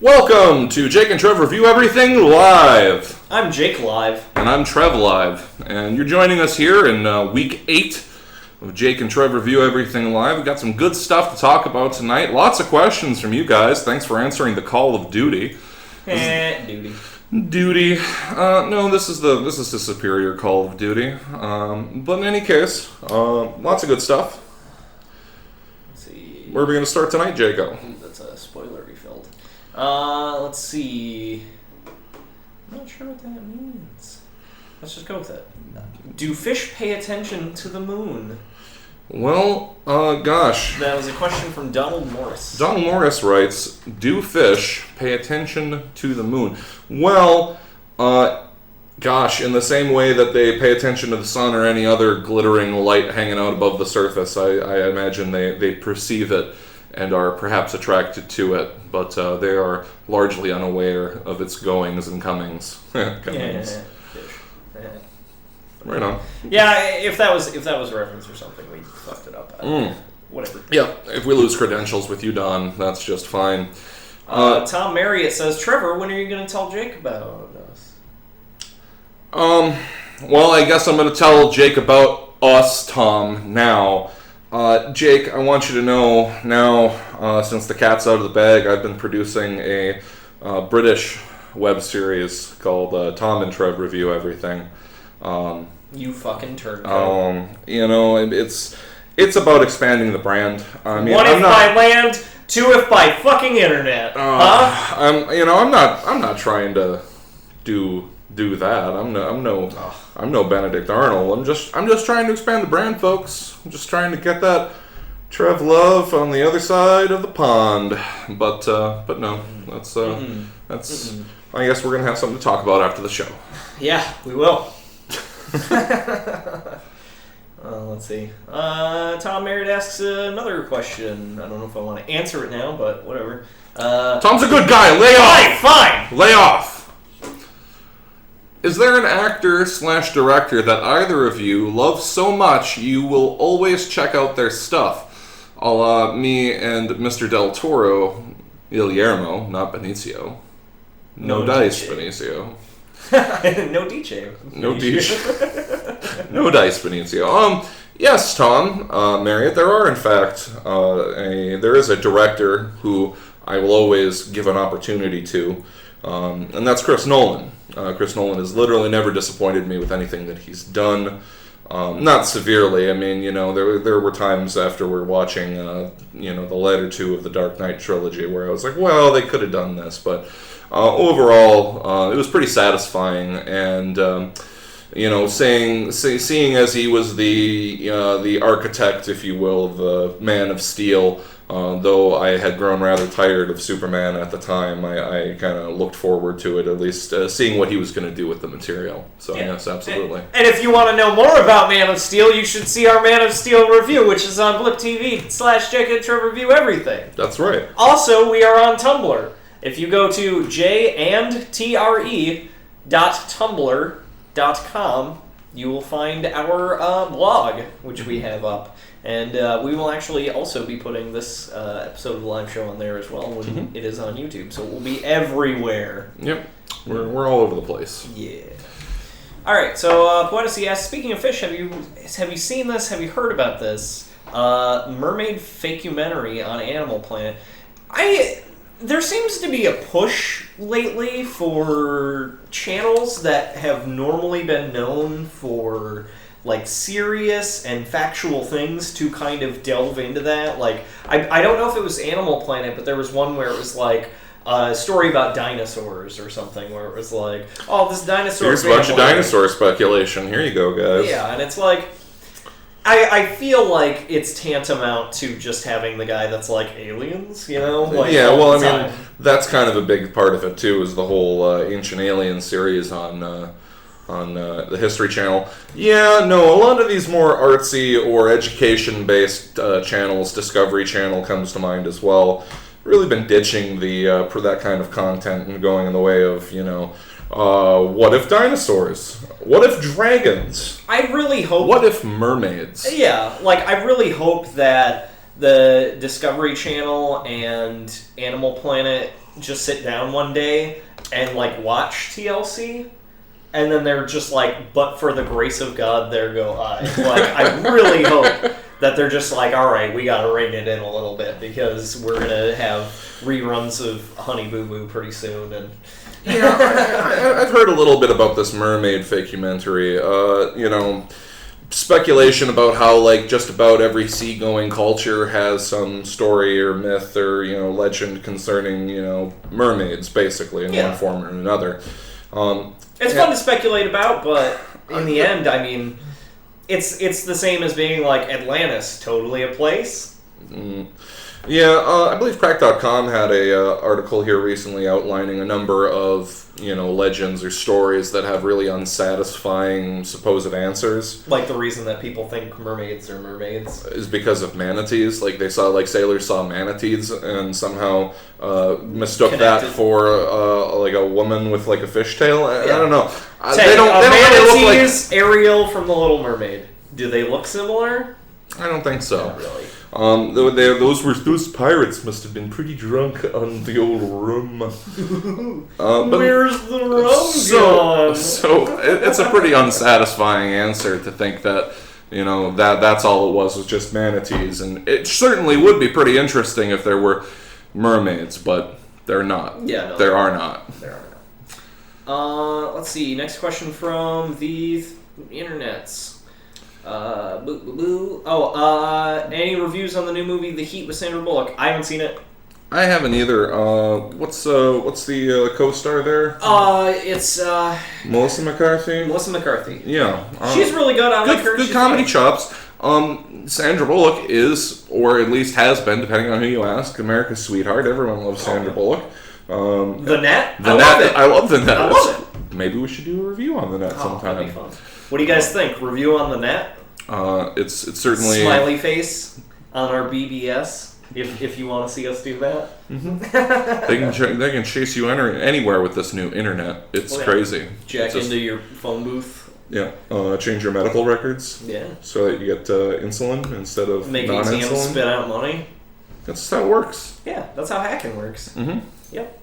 Welcome to Jake and Trev Review Everything Live. I'm Jake Live. And I'm Trev Live. And you're joining us here in week 8 of Jake and Trev Review Everything Live. We've got some good stuff to talk about tonight. Lots of questions from you guys. Thanks for answering the call of duty. Duty. Duty. No, this is the superior Call of Duty. But in any case, lots of good stuff. Let's see. Where are we going to start tonight, Jaco? That's a spoilery filled. Let's see. I'm not sure what that means. Let's just go with it. Do fish pay attention to the moon? Well, gosh. That was a question from Donald Morris. Donald Morris writes, do fish pay attention to the moon? Well, gosh, in the same way that they pay attention to the sun or any other glittering light hanging out above the surface, I imagine they perceive it and are perhaps attracted to it, but they are largely unaware of its goings and comings. Yeah. Right on. Yeah, if that was a reference or something, we fucked it up. Whatever. Yeah, if we lose credentials with you, Don, that's just fine. Tom Marriott says, Trevor, when are you going to tell Jake about us? Well, I guess I'm going to tell Jake about us, Tom, now. Jake, I want you to know now, since the cat's out of the bag, I've been producing a British web series called Tom and Trev Review Everything. You fucking turncoat. It's about expanding the brand. I mean, one if by land, two if by fucking internet. I'm not trying to do that. I'm no Benedict Arnold. I'm just trying to expand the brand, folks. I'm just trying to get that Trev love on the other side of the pond. But no, that's I guess we're gonna have something to talk about after the show. Yeah, we will. Let's see. Tom Merritt asks another question. I don't know if I want to answer it now, but whatever. Tom's a good guy. Lay off. Fine. Lay off. Is there an actor/director that either of you love so much you will always check out their stuff? A la me and Mr. Del Toro, Guillermo, not Benicio. No dice, Benicio. No DJ. No DJ. No dice, Benicio. Yes, Tom, Marriott, there are in fact, there is a director who I will always give an opportunity to, and that's Chris Nolan. Chris Nolan has literally never disappointed me with anything that he's done. Not severely. I mean, there were times after we're watching, the latter two of the Dark Knight trilogy where I was like, well, they could have done this, but overall, it was pretty satisfying, and seeing as he was the architect, if you will, of the Man of Steel. Though I had grown rather tired of Superman at the time, I kind of looked forward to it, at least seeing what he was going to do with the material. So yes, absolutely. And if you want to know more about Man of Steel, you should see our Man of Steel review, which is on Blip TV/Jake and Trev Review Everything. That's right. Also, we are on Tumblr. If you go to J&TRE.tumblr.com, you will find our blog, which we have up. And we will actually also be putting this episode of the live show on there as well when it is on YouTube. So it will be everywhere. Yep. We're all over the place. Yeah. All right. So Poetasy asks, speaking of fish, have you seen this? Have you heard about this? Mermaid fakecumentary on Animal Planet. There seems to be a push lately for channels that have normally been known for serious and factual things to kind of delve into that. I don't know if it was Animal Planet, but there was one where it was a story about dinosaurs or something, where it was this dinosaur. Here's a bunch of dinosaur speculation. Here you go, guys. Yeah, and it's I feel like it's tantamount to just having the guy that's aliens, that's kind of a big part of it too, is the whole Ancient Alien series on the History Channel. Yeah, no, a lot of these more artsy or education-based channels, Discovery Channel comes to mind as well, really been ditching for that kind of content and going in the way of, what if dinosaurs? What if dragons? I really hope... What if mermaids? Yeah, I really hope that the Discovery Channel and Animal Planet just sit down one day and like watch TLC, and then they're just like, but for the grace of God, there go I. Like, I really hope that they're just like, all right, we got to rein it in a little bit because we're gonna have reruns of Honey Boo Boo pretty soon. And I've heard a little bit about this mermaid facumentary. Speculation about how like just about every seagoing culture has some story or myth or legend concerning mermaids, basically in one form or another. It's fun to speculate about, but in the end, I mean, it's the same as being like Atlantis, totally a place. I believe Crack.com had a article here recently outlining a number of legends or stories that have really unsatisfying supposed answers. Like the reason that people think mermaids are mermaids is because of manatees. Like they saw, sailors saw manatees and somehow mistook that for like a woman with like a fishtail. I don't know. They don't really look like Ariel from The Little Mermaid. Do they look similar? I don't think so. Not really. Those pirates must have been pretty drunk on the old rum. Where's the rum gone? So it's a pretty unsatisfying answer to think that that's all it was just manatees, and it certainly would be pretty interesting if there were mermaids, but they're not. Yeah, no, there are not. There are not. Let's see. Next question from the internets. Any reviews on the new movie The Heat with Sandra Bullock? I haven't seen it. I haven't either. What's the co-star there? It's Melissa McCarthy. Melissa McCarthy. Yeah, she's really good. I like her. Good comedy chops. Sandra Bullock is, or at least has been, depending on who you ask, America's sweetheart. Everyone loves Sandra Bullock. The Net. I love The Net. I love it. Maybe we should do a review on The Net sometime. That'd be fun. What do you guys think? Review on The Net? It's certainly smiley face on our BBS. If you want to see us do that, they can chase you anywhere with this new internet. It's crazy. Jack into your phone booth. Yeah, change your medical records. Yeah, so that you get insulin instead of make non-insulin. ATM spit out money. That's how it works. Yeah, that's how hacking works. Mm-hmm. Yep.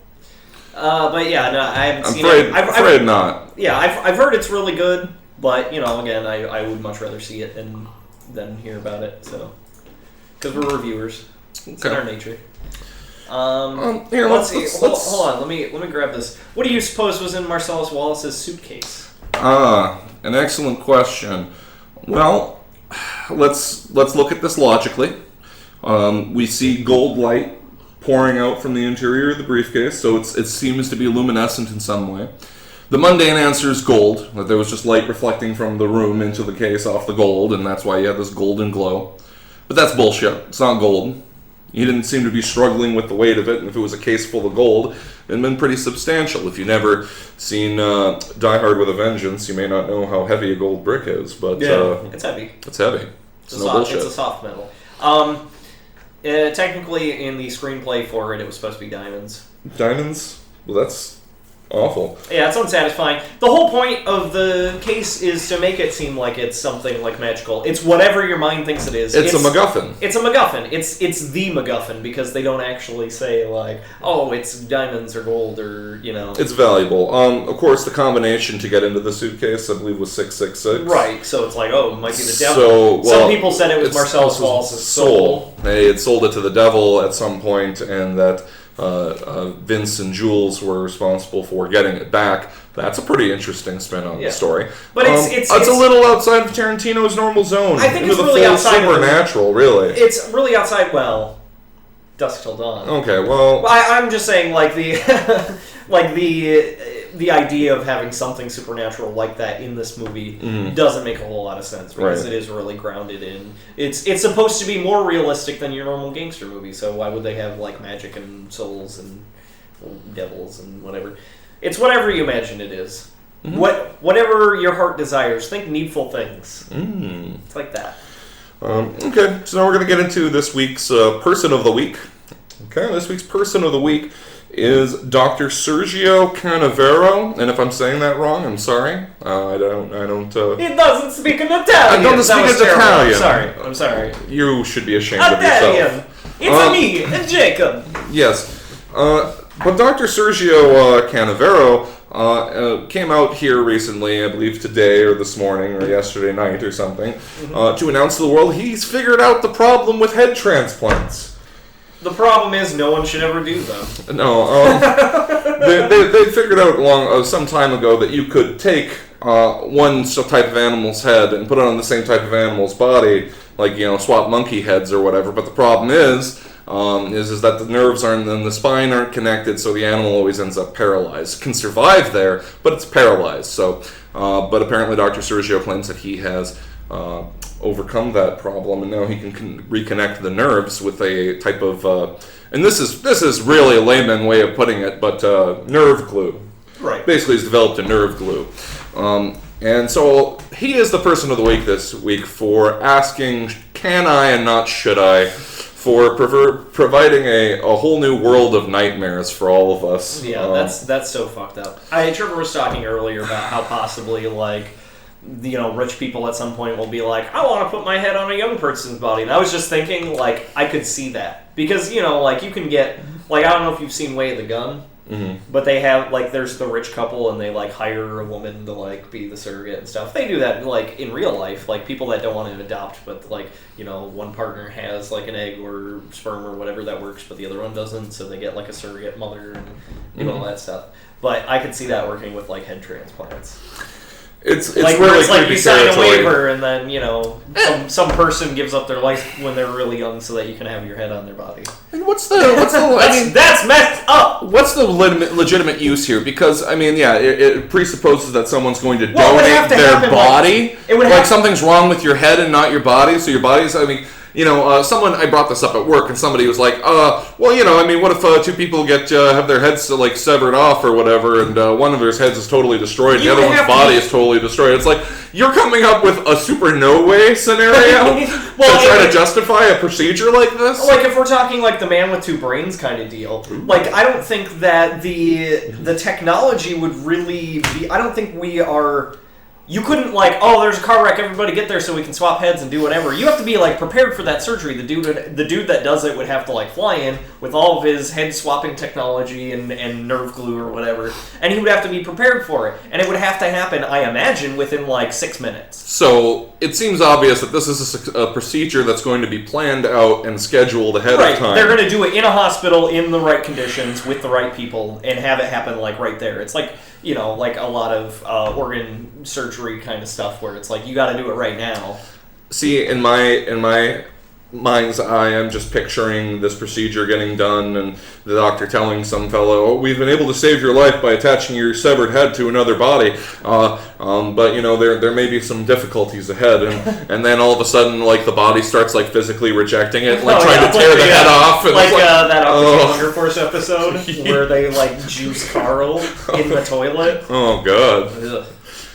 But yeah, no, I haven't seen it. I'm afraid not. Yeah, I've heard it's really good, but again, I would much rather see it than hear about it. So, because we're reviewers. It's in our nature. Here, let's see. Hold on. Let me grab this. What do you suppose was in Marcellus Wallace's suitcase? An excellent question. Well, let's look at this logically. We see gold light pouring out from the interior of the briefcase, so it seems to be luminescent in some way. The mundane answer is gold, that there was just light reflecting from the room into the case off the gold, and that's why you have this golden glow. But that's bullshit. It's not gold. He didn't seem to be struggling with the weight of it, and if it was a case full of gold, it would have been pretty substantial. If you've never seen Die Hard with a Vengeance, you may not know how heavy a gold brick is, but it's heavy. It's heavy. It's no bullshit. It's a soft metal. Technically, in the screenplay for it, it was supposed to be diamonds. Diamonds? Well, that's awful. Yeah, it's unsatisfying. The whole point of the case is to make it seem like it's something like magical. It's whatever your mind thinks it is. It's a MacGuffin. It's a MacGuffin. It's the MacGuffin because they don't actually say like, oh, it's diamonds or gold or It's valuable. Of course, the combination to get into the suitcase, I believe, was 666. Right. So it's like, oh, it might be the devil. Some people said it was Marcellus Wallace's soul. They had sold it to the devil at some point, and that Vince and Jules were responsible for getting it back. That's a pretty interesting spin on the story. But it's a little outside of Tarantino's normal zone. I think it's really outside supernatural, really. It's really outside. Well, Dusk Till Dawn. Okay, well, I'm just saying, like the idea of having something supernatural like that in this movie doesn't make a whole lot of sense because it is really grounded in. It's supposed to be more realistic than your normal gangster movie. So why would they have like magic and souls and devils and whatever? It's whatever you imagine it is. Whatever your heart desires. Think needful things. It's like that. Okay, so now we're going to get into this week's Person of the Week. Okay, this week's person of the week is Dr. Sergio Canavero, and if I'm saying that wrong, I'm sorry. I don't. He doesn't speak in Italian. I don't speak Italian. I'm sorry. You should be ashamed of yourself. It's me, and Jacob. Yes, but Dr. Sergio Canavero came out here recently, I believe today or this morning or yesterday night or something, to announce to the world he's figured out the problem with head transplants. The problem is no one should ever do them. No, they figured out some time ago that you could take one type of animal's head and put it on the same type of animal's body, like, swap monkey heads or whatever. But the problem is that the nerves and the spine aren't connected, so the animal always ends up paralyzed. It can survive there, but it's paralyzed. So, but apparently Dr. Sergio claims that he has overcome that problem, and now he can reconnect the nerves with a type of, and this is really a layman way of putting it, but nerve glue. Right. Basically, he's developed a nerve glue. And so he is the person of the week this week for asking, can I and not should I, for providing a whole new world of nightmares for all of us. Yeah, that's so fucked up. Trevor was talking earlier about how possibly, like, rich people at some point will be like, I want to put my head on a young person's body. And I was just thinking, like, I could see that. Because, like, you can get, like, I don't know if you've seen Way of the Gun, but they have, like, there's the rich couple and they, like, hire a woman to, like, be the surrogate and stuff. They do that, like, in real life. Like, people that don't want to adopt, but, like, one partner has, like, an egg or sperm or whatever that works, but the other one doesn't, so they get, like, a surrogate mother and all that stuff. But I could see that working with, like, head transplants. It's like, really it's like you sign a territory. waiver and then, some person gives up their life when they're really young so that you can have your head on their body. And what's the that's messed up! What's the legitimate use here? Because, it presupposes that someone's going to donate their body. Like something's wrong with your head and not your body, so your body's, I brought this up at work, and somebody was like, what if two people have their heads, like, severed off or whatever, and one of their heads is totally destroyed, and the other one's body is totally destroyed. It's like, you're coming up with a super no-way scenario to try to justify a procedure like this? Like, if we're talking, like, the man with two brains kind of deal, like, I don't think that the technology would really be, I don't think we are... You couldn't, like, there's a car wreck, everybody get there so we can swap heads and do whatever. You have to be, like, prepared for that surgery. The dude that does it would have to, like, fly in with all of his head-swapping technology and nerve glue or whatever, and he would have to be prepared for it. And it would have to happen, I imagine, within, like, 6 minutes. So, it seems obvious that this is a procedure that's going to be planned out and scheduled ahead of time. They're going to do it in a hospital, in the right conditions, with the right people, and have it happen, like, right there. It's like... like a lot of organ surgery kind of stuff where it's like, you got to do it right now. See, in my mind's eye, I'm just picturing this procedure getting done and the doctor telling some fellow, we've been able to save your life by attaching your severed head to another body, but there may be some difficulties ahead, and then all of a sudden, like, the body starts, like, physically rejecting it, like, trying to tear the head off, and like that Hunger Force episode where they, like, juice Carl in the toilet. Oh god. Ugh.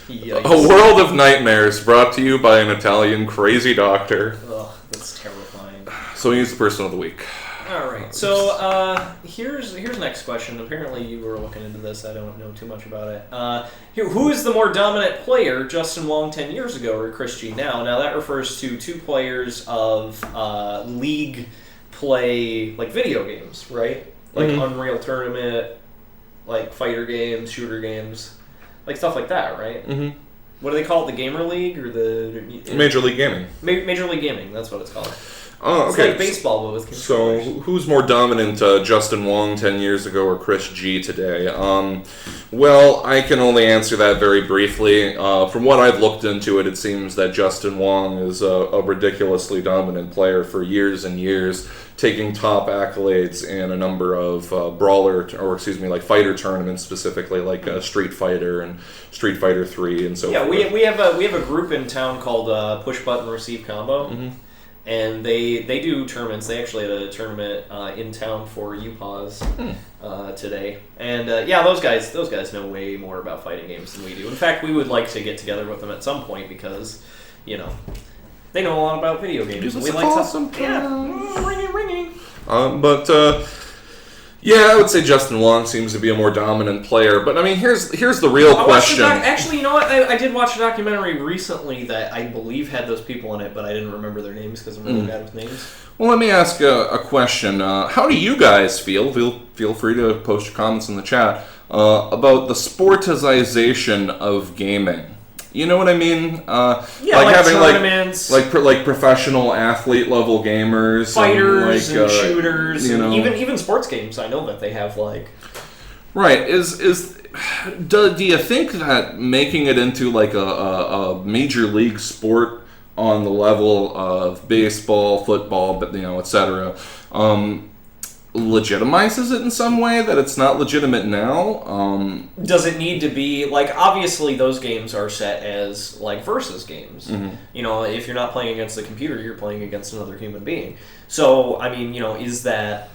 Yikes. A world of nightmares brought to you by an Italian crazy doctor. Ugh, that's terrifying. So he's the person of the week. Alright, so here's next question. Apparently you were looking into this, I don't know too much about it. Who is the more dominant player, Justin Wong 10 years ago or Chris G now? Now that refers to two players of league play, like video games, right? Like Unreal Tournament, like fighter games, shooter games. Like stuff like that, right? Mm-hmm. What do they call it? The Gamer League or the Major League Gaming? Major League Gaming. That's what it's called. Oh, okay. It's like baseball, but with So, controllers. who's more dominant, Justin Wong 10 years ago or Chris G today? Well, I can only answer that very briefly. From what I've looked into it, it seems that Justin Wong is a ridiculously dominant player for years and years, taking top accolades in a number of fighter tournaments, specifically like Street Fighter and Street Fighter 3 and so forth. Yeah, we have a group in town called Push Button Receive Combo. Mm-hmm. And they do tournaments. They actually had a tournament in town for UPAWs today. And those guys know way more about fighting games than we do. In fact, we would like to get together with them at some point because, they know a lot about video games. We like awesome. Yeah, ringing. But Yeah, I would say Justin Wong seems to be a more dominant player, but I mean, here's the real question. Actually, you know what? I did watch a documentary recently that I believe had those people in it, but I didn't remember their names because I'm really bad with names. Well, let me ask a question. How do you guys feel? Feel free to post your comments in the chat about the sportization of gaming. You know what I mean? Like having tournaments, like professional athlete level gamers, fighters and shooters, and even sports games. I know that they have like. Right. Do you think that making it into like a major league sport on the level of baseball, football, but etc. Legitimizes it in some way that it's not legitimate now? Does it need to be like, obviously those games are set as like versus games. Mm-hmm. If you're not playing against the computer, you're playing against another human being. So I mean, is that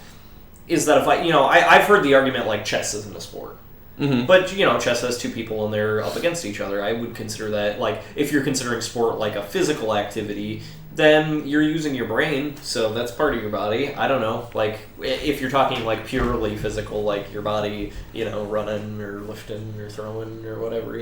a fight? I've heard the argument like chess isn't a sport. Mm-hmm. But chess has two people and they're up against each other. I would consider that, like, if you're considering sport like a physical activity, then you're using your brain, so that's part of your body. I don't know, like, if you're talking like purely physical, like your body, running or lifting or throwing or whatever,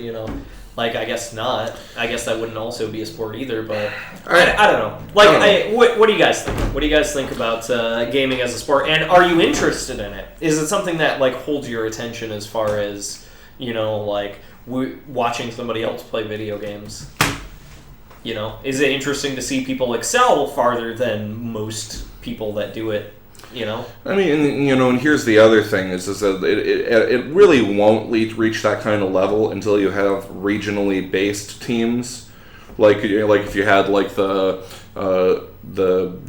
like, I guess not. I guess that wouldn't also be a sport either, but I don't know. Like, what do you guys think? What do you guys think about gaming as a sport? And are you interested in it? Is it something that like holds your attention as far as like watching somebody else play video games? Is it interesting to see people excel farther than most people that do it? I mean, and here's the other thing is that it really won't reach that kind of level until you have regionally based teams, like if you had like the Detroit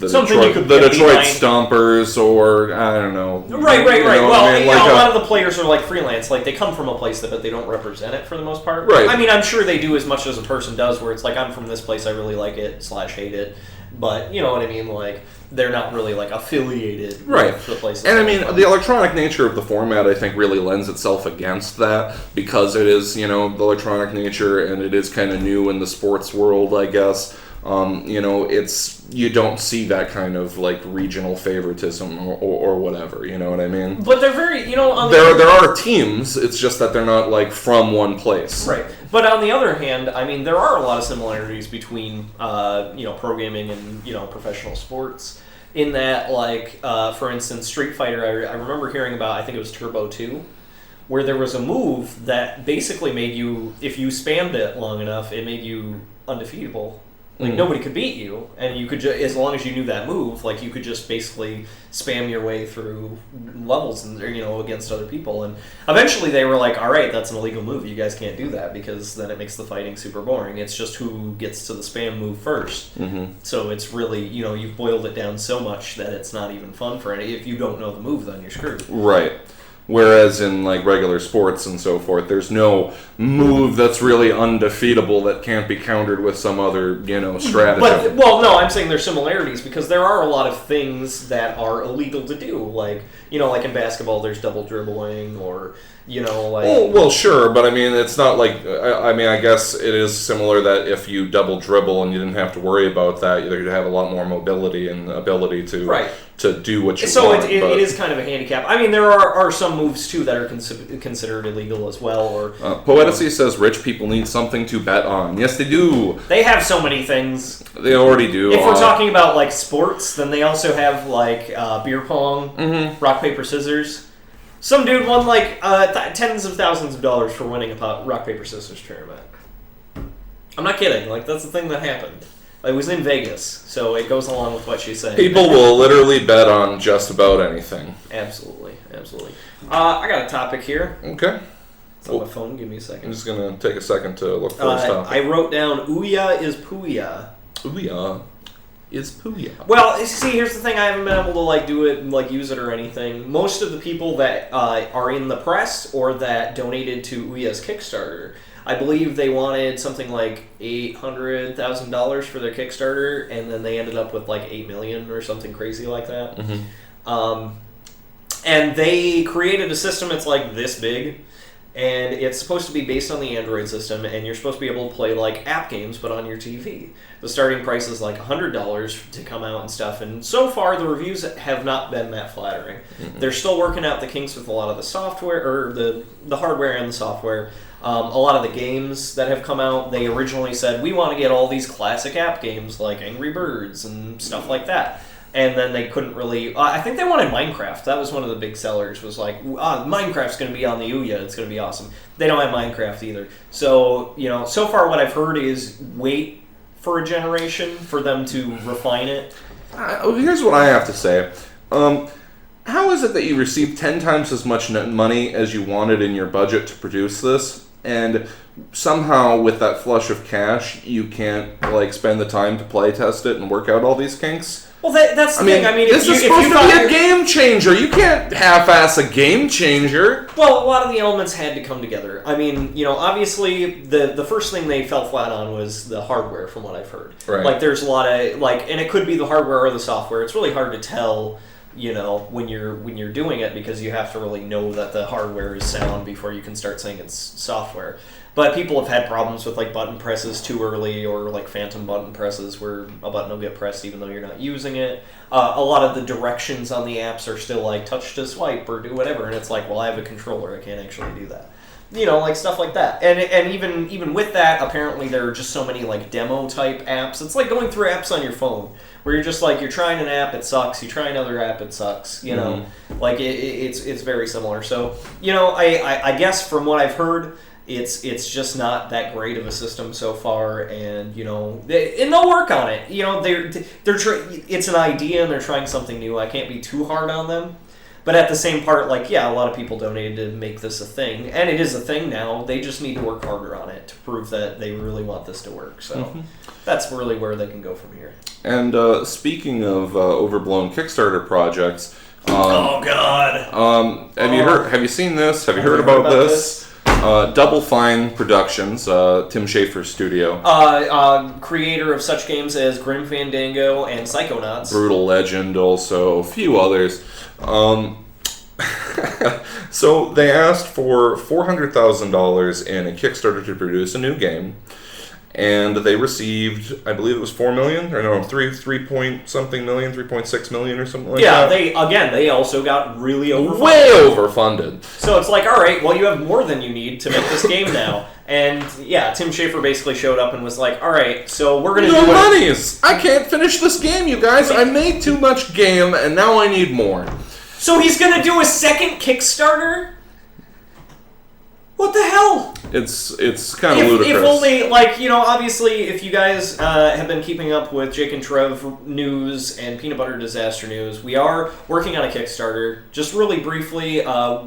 Stompers, or I don't know. Right. Well, a lot of the players are like freelance. Like, they come from a place but they don't represent it for the most part. Right. I mean, I'm sure they do as much as a person does, where it's like, I'm from this place, I really like it / hate it. But you know what I mean? Like, they're not really like affiliated with the place. And I mean, the electronic nature of the format, I think, really lends itself against that, because it is, the electronic nature, and it is kind of new in the sports world, I guess. You don't see that kind of like regional favoritism or whatever. You know what I mean? But they're very, there are teams. It's just that they're not like from one place. Right. But on the other hand, I mean, there are a lot of similarities between pro gaming and professional sports. In that, like, for instance, Street Fighter, I remember hearing about, I think it was Turbo 2, where there was a move that basically made you, if you spammed it long enough, it made you undefeatable. Like, nobody could beat you, and you could as long as you knew that move, like, you could just basically spam your way through levels and against other people. And eventually they were like, all right, that's an illegal move. You guys can't do that, because then it makes the fighting super boring. It's just who gets to the spam move first. Mm-hmm. So it's really, you've boiled it down so much that it's not even fun for any. If you don't know the move, then you're screwed. Right. Whereas in like regular sports and so forth, there's no move that's really undefeatable that can't be countered with some other, strategy. No, I'm saying there's similarities, because there are a lot of things that are illegal to do. Like, like in basketball, there's double dribbling, or like. Well, sure, but I mean, it's not like. I guess it is similar that if you double dribble and you didn't have to worry about that, you'd have a lot more mobility and ability to do what you want. So it is kind of a handicap. I mean, there are some moves too that are considered illegal as well. Or Poeticy says rich people need something to bet on. Yes, they do. They have so many things. They already do. If we're talking about like sports, then they also have like beer pong, rock paper scissors. Some dude won like tens of thousands of dollars for winning a rock paper scissors tournament. I'm not kidding. Like, that's the thing that happened. It was in Vegas, so it goes along with what she's saying. People will literally bet on just about anything. Absolutely. I got a topic here. Okay. It's on my phone. Give me a second. I'm just going to take a second to look for this topic. I wrote down Ouya is Pouya. Ouya is Pouya. Well, see, here's the thing. I haven't been able to like do it and like use it or anything. Most of the people that are in the press or that donated to Ouya's Kickstarter, I believe they wanted something like $800,000 for their Kickstarter, and then they ended up with like $8 million or something crazy like that. Mm-hmm. And they created a system that's like this big, and it's supposed to be based on the Android system, and you're supposed to be able to play like app games, but on your TV. The starting price is like $100 to come out and stuff, and so far the reviews have not been that flattering. They're still working out the kinks with a lot of the software, or the hardware and the software. A lot of the games that have come out, they originally said, we want to get all these classic app games like Angry Birds and stuff like that. And then they couldn't really... I think they wanted Minecraft. That was one of the big sellers, was like, Minecraft's going to be on the Ouya. It's going to be awesome. They don't have Minecraft either. So, so far what I've heard is wait for a generation for them to refine it. Here's what I have to say. How is it that you received 10 times as much money as you wanted in your budget to produce this, and somehow with that flush of cash, you can't spend the time to play test it and work out all these kinks? Well, that's the thing. I mean, this is supposed to be a game changer. You can't half-ass a game changer. Well, a lot of the elements had to come together. I mean, obviously, the first thing they fell flat on was the hardware, from what I've heard. Right. There's a lot of and it could be the hardware or the software. It's really hard to tell, when you're doing it, because you have to really know that the hardware is sound before you can start saying it's software. But people have had problems with button presses too early, or phantom button presses where a button will get pressed even though you're not using it. A lot of the directions on the apps are still touch to swipe or do whatever, and it's well, I have a controller, I can't actually do that. Stuff like that. And even with that, apparently there are just so many demo type apps. It's like going through apps on your phone, where you're just you're trying an app, it sucks. You try another app, it sucks. It's very similar. So I guess from what I've heard, it's just not that great of a system so far, and they'll work on it. It's an idea and they're trying something new. I can't be too hard on them. But at the same part, a lot of people donated to make this a thing, and it is a thing now. They just need to work harder on it to prove that they really want this to work. So that's really where they can go from here. And speaking of overblown Kickstarter projects, oh God! Have you seen this? Have you heard about this? Double Fine Productions, Tim Schafer's studio. Creator of such games as Grim Fandango and Psychonauts. Brutal Legend, also a few others. So they asked for $400,000 in a Kickstarter to produce a new game, and they received, I believe it was $4 million, or no, 3 point something million, 3.6 million or something like that. Yeah, they also got really overfunded. Way overfunded. So it's all right, well, you have more than you need to make this game now. And yeah, Tim Schafer basically showed up and was all right, so we're gonna do monies. I can't finish this game, you guys. I made too much game, and now I need more. So he's gonna do a second Kickstarter? What the hell? It's kind of ludicrous. If only, obviously, if you guys have been keeping up with J&TRE news and Peanut Butter Disaster news, we are working on a Kickstarter. Just really briefly,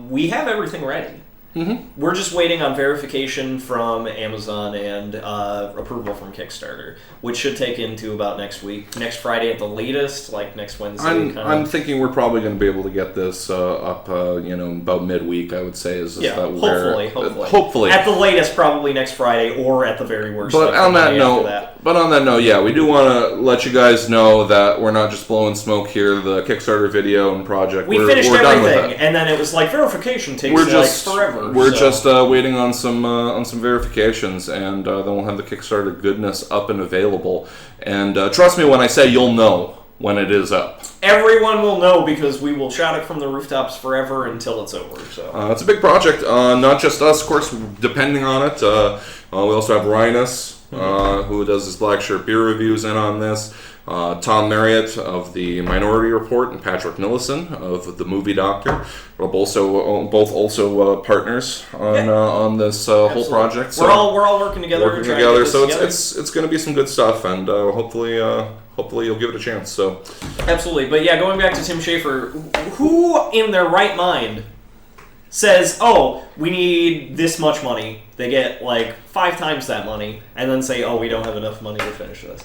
we have everything ready. Mm-hmm. We're just waiting on verification from Amazon and approval from Kickstarter, which should take into about next week. Next Friday at the latest, next Wednesday. I'm thinking we're probably going to be able to get this up, about midweek, I would say. Hopefully. At the latest, probably next Friday, or at the very worst. But on that note, yeah, we do want to let you guys know that we're not just blowing smoke here. The Kickstarter video and project, we're finished everything, done with it. And then it was verification takes forever. We're just waiting on some verifications, and then we'll have the Kickstarter goodness up and available. And trust me when I say you'll know when it is up. Everyone will know, because we will shout it from the rooftops forever until it's over. So it's a big project, not just us, of course, depending on it. We also have Rhinus, who does his Black Shirt beer reviews, in on this. Tom Marriott of the Minority Report and Patrick Nillison of the Movie Doctor, both also partners on this whole project. So we're all working together. So it's going to be some good stuff, and hopefully you'll give it a chance. So absolutely, but yeah, going back to Tim Schafer, who in their right mind says, "Oh, we need this much money." They get 5 times that money, and then say, "Oh, we don't have enough money to finish this."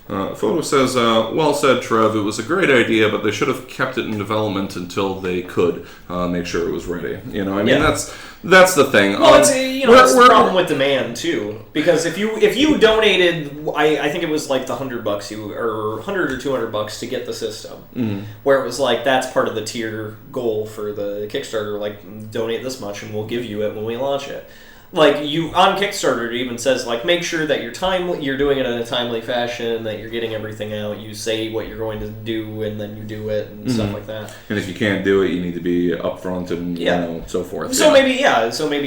Photo says, well said, Trev. It was a great idea, but they should have kept it in development until they could make sure it was ready. You know, I mean, that's the thing. Well, it's it's the problem with demand too, because if you donated, I think it was like the $100 or $100 or $200 to get the system, where it was like that's part of the tier goal for the Kickstarter, like donate this much and we'll give you it when we launch it. Like you on Kickstarter, it even says like make sure that you're doing it in a timely fashion, that you're getting everything out. You say what you're going to do, and then you do it and stuff like that. And if you can't do it, you need to be upfront and so forth. So maybe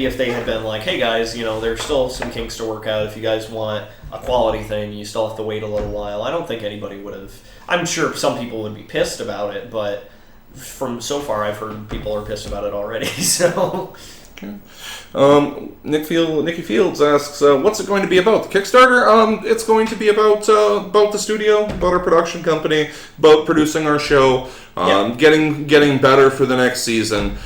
if they had been like, hey guys, there's still some kinks to work out. If you guys want a quality thing, you still have to wait a little while. I don't think anybody would have. I'm sure some people would be pissed about it, but from so far, I've heard people are pissed about it already. So. Okay. Nikki Fields asks, what's it going to be about? The Kickstarter? It's going to be about the studio, about our production company, about producing our show, getting better for the next season,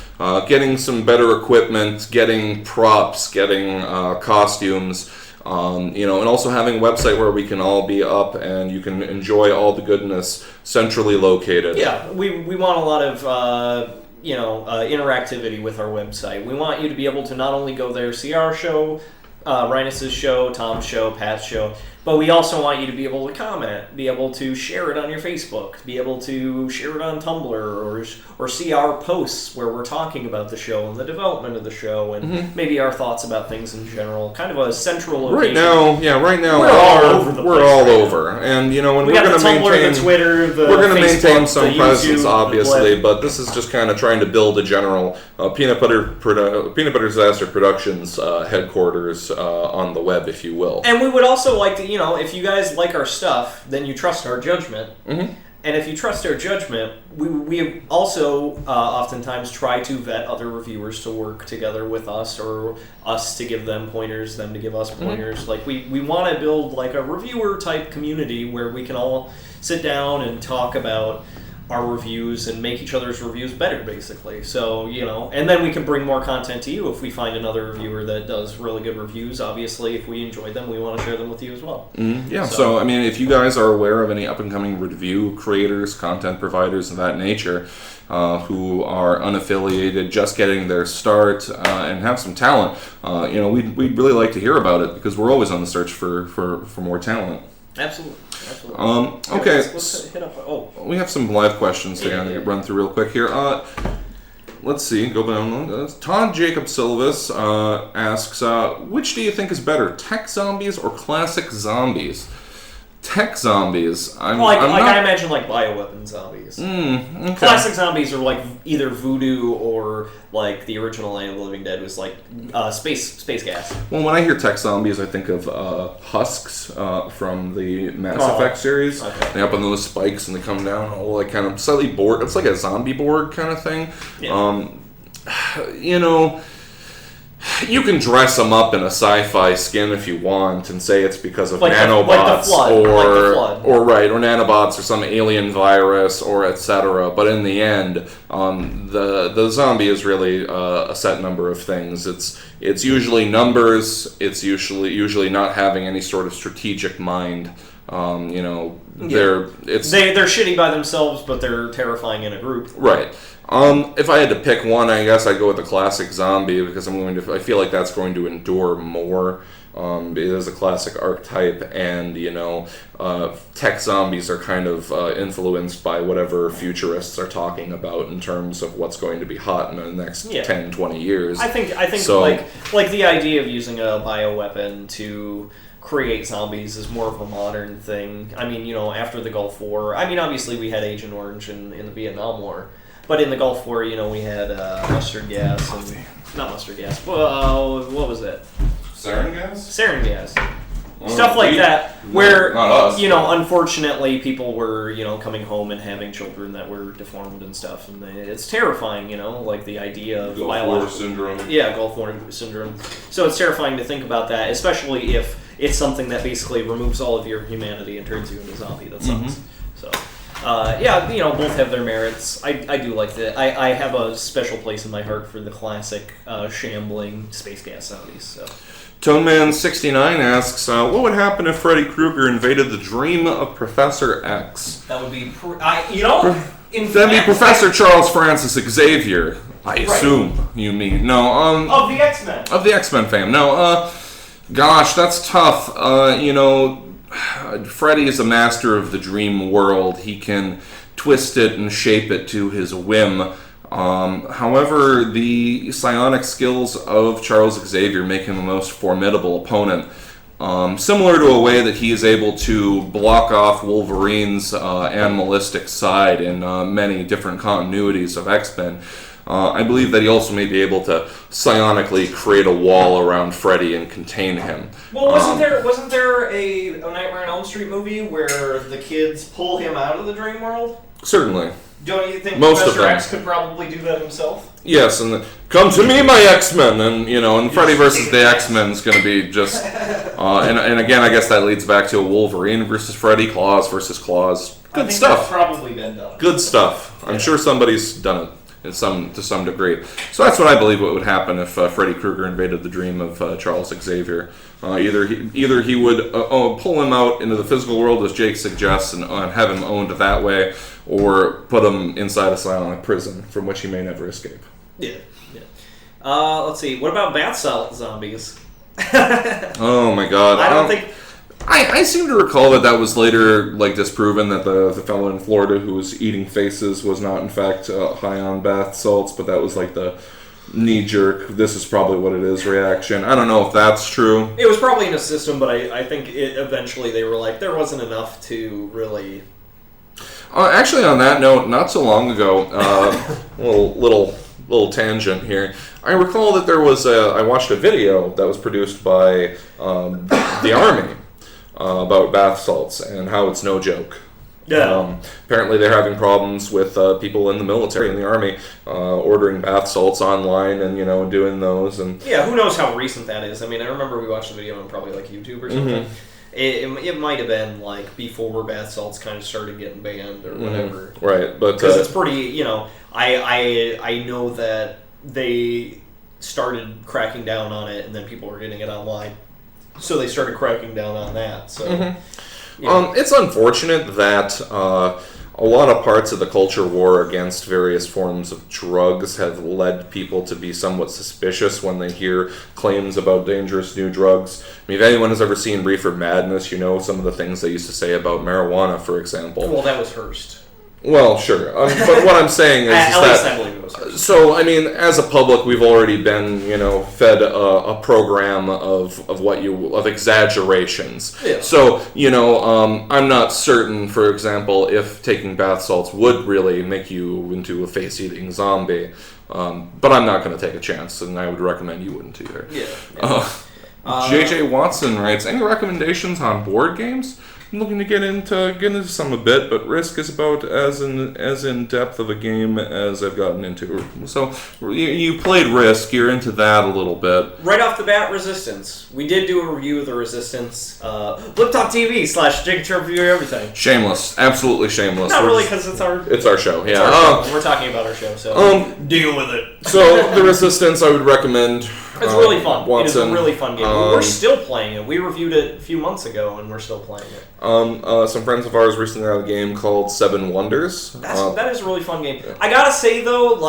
getting some better equipment, getting props, getting costumes, and also having a website where we can all be up and you can enjoy all the goodness centrally located. Yeah, we want a lot of... interactivity with our website. We want you to be able to not only go there, see our show, Rhinus's show, Tom's show, Pat's show, but we also want you to be able to comment, be able to share it on your Facebook, be able to share it on Tumblr, or see our posts where we're talking about the show and the development of the show, and maybe our thoughts about things in general. Kind of a central location. Right now, we're all over the place. We're all over, and when we're going to maintain the Twitter, the we're going to maintain Facebook, some presence, obviously, but this is just kind of trying to build a general Peanut Butter Disaster Productions headquarters on the web, if you will. And we would also like to, if you guys like our stuff, then you trust our judgment. Mm-hmm. And if you trust our judgment, we also oftentimes try to vet other reviewers to work together with us, or us to give them pointers, them to give us pointers. Mm-hmm. Like we want to build like a reviewer type community where we can all sit down and talk about our reviews and make each other's reviews better, basically. So, and then we can bring more content to you if we find another reviewer that does really good reviews. Obviously, if we enjoyed them, we want to share them with you as well. Mm-hmm. Yeah, so, I mean, if you guys are aware of any up-and-coming review creators, content providers of that nature, who are unaffiliated, just getting their start, and have some talent, we'd really like to hear about it, because we're always on the search for more talent. Absolutely. Okay. Let's hit up. We have some live questions to run through real quick here. Let's see. Go down. Todd Jacob Silvis asks, which do you think is better, tech zombies or classic zombies? Tech zombies. I imagine like bioweapon zombies. Okay. Classic zombies are like either voodoo or like the original Land of the Living Dead was like space gas. Well, when I hear tech zombies, I think of husks from the Mass Effect series. Okay. They up on those spikes and they come down all like kind of slightly bored. It's like a zombie board kind of thing. Yeah. You can dress them up in a sci-fi skin if you want and say it's because of nanobots or nanobots or some alien virus or etc. But in the end, the zombie is really a set number of things. It's usually numbers. It's usually not having any sort of strategic mind. They're shitty by themselves, but they're terrifying in a group. Right. If I had to pick one, I guess I'd go with the classic zombie because I feel like that's going to endure more. It is a classic archetype, and tech zombies are kind of influenced by whatever futurists are talking about in terms of what's going to be hot in the next 10, 20 years. I think so, like the idea of using a bioweapon to create zombies is more of a modern thing. I mean, after the Gulf War, obviously we had Agent Orange in the Vietnam War. But in the Gulf War, we had mustard gas and not mustard gas. Well, what was it? Sarin gas. Sarin gas. Stuff like that, where unfortunately people were coming home and having children that were deformed and stuff, and it's terrifying. Like the idea of Gulf War syndrome. Yeah, Gulf War syndrome. So it's terrifying to think about that, especially if it's something that basically removes all of your humanity and turns you into a zombie. That sucks. So. both have their merits. I do like that. I have a special place in my heart for the classic shambling space gas zombies. So. Toneman69 asks, what would happen if Freddy Krueger invaded the dream of Professor X? That would be, that'd be Professor Charles Francis Xavier, I assume you mean. No, of the X-Men. Of the X-Men fame. No, gosh, that's tough. Freddy is a master of the dream world. He can twist it and shape it to his whim. However, the psionic skills of Charles Xavier make him a most formidable opponent. Similar to a way that he is able to block off Wolverine's animalistic side in many different continuities of X-Men. I believe that he also may be able to psionically create a wall around Freddy and contain him. Well, wasn't there a Nightmare on Elm Street movie where the kids pull him out of the dream world? Certainly. Don't you think Most Professor of them. X could probably do that himself? Yes, and come to me, my X-Men, and Freddy versus the X-Men is going to be just, and again, I guess that leads back to a Wolverine versus Freddy, Claws versus Claws. Good stuff. That's probably been done. Good stuff. I'm sure somebody's done it to some degree. So that's what I believe what would happen if Freddy Krueger invaded the dream of Charles Xavier. Either he would pull him out into the physical world, as Jake suggests, and have him owned that way, or put him inside a psionic prison from which he may never escape. Yeah. Let's see. What about bath salt zombies? Oh my God! I don't think. I seem to recall that was later disproven, that the fellow in Florida who was eating faces was not in fact high on bath salts, but that was the knee-jerk, this is probably what it is reaction. I don't know if that's true. It was probably in a system, but I think eventually they were there wasn't enough to really... Actually, on that note, not so long ago, little tangent here. I recall that there was I watched a video that was produced by the Army about bath salts and how it's no joke. Yeah. Apparently they're having problems with people in the military and the Army ordering bath salts online and doing those. And yeah, who knows how recent that is. I mean, I remember we watched the video on probably YouTube or something. Mm-hmm. It might have been before bath salts kind of started getting banned or whatever. Mm-hmm. Right, but because it's pretty, I know that they started cracking down on it, and then people were getting it online, so they started cracking down on that. So, it's unfortunate that a lot of parts of the culture war against various forms of drugs have led people to be somewhat suspicious when they hear claims about dangerous new drugs. I mean, if anyone has ever seen Reefer Madness, some of the things they used to say about marijuana, for example. Well, that was Hearst. Well, sure. But what I'm saying is, at least I believe it was Hearst. So, I mean, as a public, we've already been, fed a program of exaggerations. Yeah. So, I'm not certain, for example, if taking bath salts would really make you into a face-eating zombie. But I'm not going to take a chance, and I would recommend you wouldn't either. Yeah. J.J. Watson writes, any recommendations on board games? I'm looking to get into some a bit, but Risk is about as in depth of a game as I've gotten into. So you played Risk, you're into that a little bit. Right off the bat, Resistance. We did do a review of the Resistance. Blip.tv/ J&TRE review everything. Shameless, absolutely shameless. Not really, because it's our show. Yeah, our show. We're talking about our show, so deal with it. So the Resistance, I would recommend. It's really fun. Watson. It is a really fun game. We're still playing it. We reviewed it a few months ago, and we're still playing it. Some friends of ours recently had a game called Seven Wonders. That is a really fun game. I gotta say, though,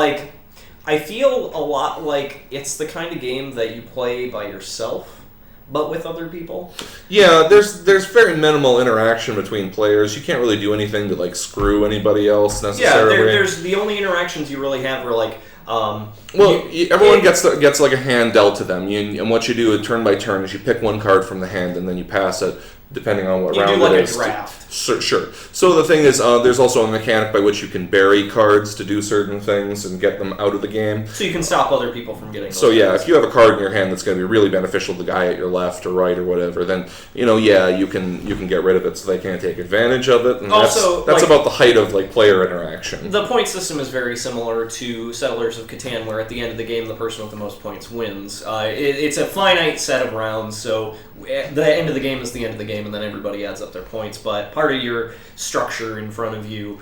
I feel a lot like it's the kind of game that you play by yourself, but with other people. Yeah, there's very minimal interaction between players. You can't really do anything to screw anybody else necessarily. Yeah, there's the only interactions you really have are everyone gets a hand dealt to them, and what you do turn by turn is you pick one card from the hand and then you pass it, depending on what round it is. You do a draft. Sure. So the thing is, there's also a mechanic by which you can bury cards to do certain things and get them out of the game. So you can stop other people from getting those cards. If you have a card in your hand that's going to be really beneficial to the guy at your left or right or whatever, then you can get rid of it so they can't take advantage of it. And also, that's about the height of player interaction. The point system is very similar to Settlers of Catan, where at the end of the game the person with the most points wins. It's a finite set of rounds, so the end of the game is the end of the game, and then everybody adds up their points. But part of your structure in front of you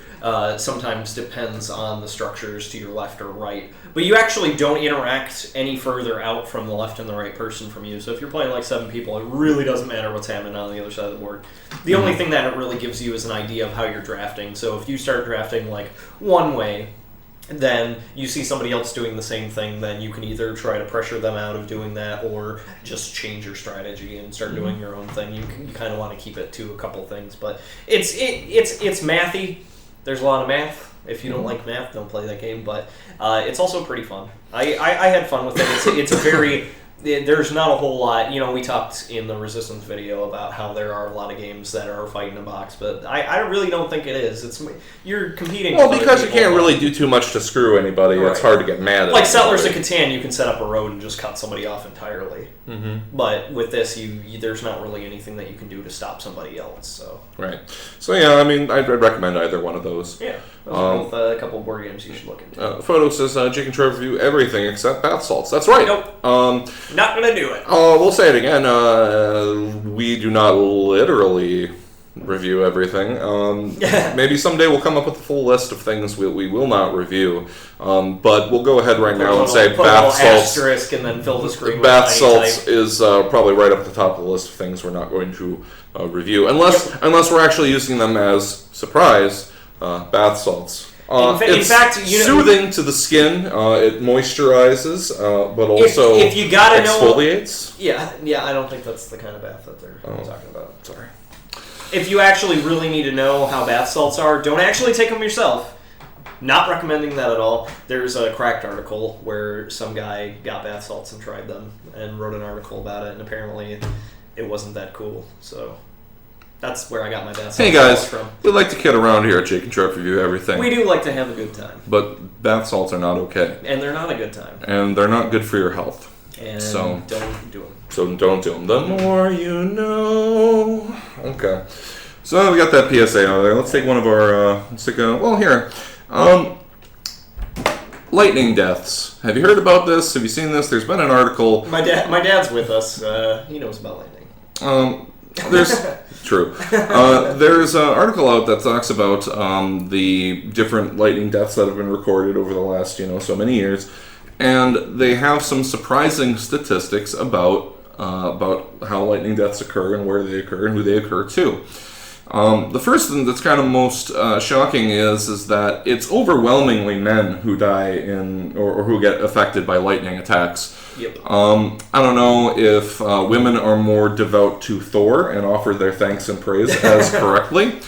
sometimes depends on the structures to your left or right. But you actually don't interact any further out from the left and the right person from you. So if you're playing like 7 people, it really doesn't matter what's happening on the other side of the board. The only thing that it really gives you is an idea of how you're drafting. So if you start drafting like one way, then you see somebody else doing the same thing, then you can either try to pressure them out of doing that or just change your strategy and start doing your own thing. You kind of want to keep it to a couple things, but it's mathy. There's a lot of math. If you don't like math, don't play that game, but it's also pretty fun. I had fun with it. It's a very... There's not a whole lot. We talked in the Resistance video about how there are a lot of games that are fight in a box, but I really don't think it is. You're competing. Well, because you can't really do too much to screw anybody. Right. It's hard to get mad at. Like Settlers of Catan, you can set up a road and just cut somebody off entirely. But with this, there's not really anything that you can do to stop somebody else. So right. So yeah, I mean, I'd recommend either one of those. Yeah. Those are both a couple of board games you should look into. Photo says J&TRE review everything except bath salts. That's right. Nope. Not gonna do it. We'll say it again. We do not literally review everything. Maybe someday we'll come up with a full list of things we will not review. But we'll go ahead right now and say bath salts. Asterisk and then fill the screen. Bath salts is probably right up at the top of the list of things we're not going to review, unless we're actually using them as surprise bath salts. In fact, soothing to the skin. It moisturizes, but also if you gotta exfoliates. Yeah, I don't think that's the kind of bath that they're talking about. Sorry. If you actually really need to know how bath salts are, don't actually take them yourself. Not recommending that at all. There's a Cracked article where some guy got bath salts and tried them and wrote an article about it, and apparently it wasn't that cool. So that's where I got my bath salts. Hey guys, from. We like to kid around here at J&TRE review everything. We do like to have a good time. But bath salts are not okay. And they're not a good time. And they're not good for your health. And so don't do them. So don't do them. The more you know. Okay. So we got that PSA out there. Let's take one of our, here. Lightning deaths. Have you heard about this? Have you seen this? There's been an article. My dad's with us. He knows about lightning. True. There's an article out that talks about the different lightning deaths that have been recorded over the last, so many years. And they have some surprising statistics about how lightning deaths occur and where they occur and who they occur to. The first thing that's kind of most shocking is that it's overwhelmingly men who die or who get affected by lightning attacks. Yep. I don't know if women are more devout to Thor and offer their thanks and praise as correctly,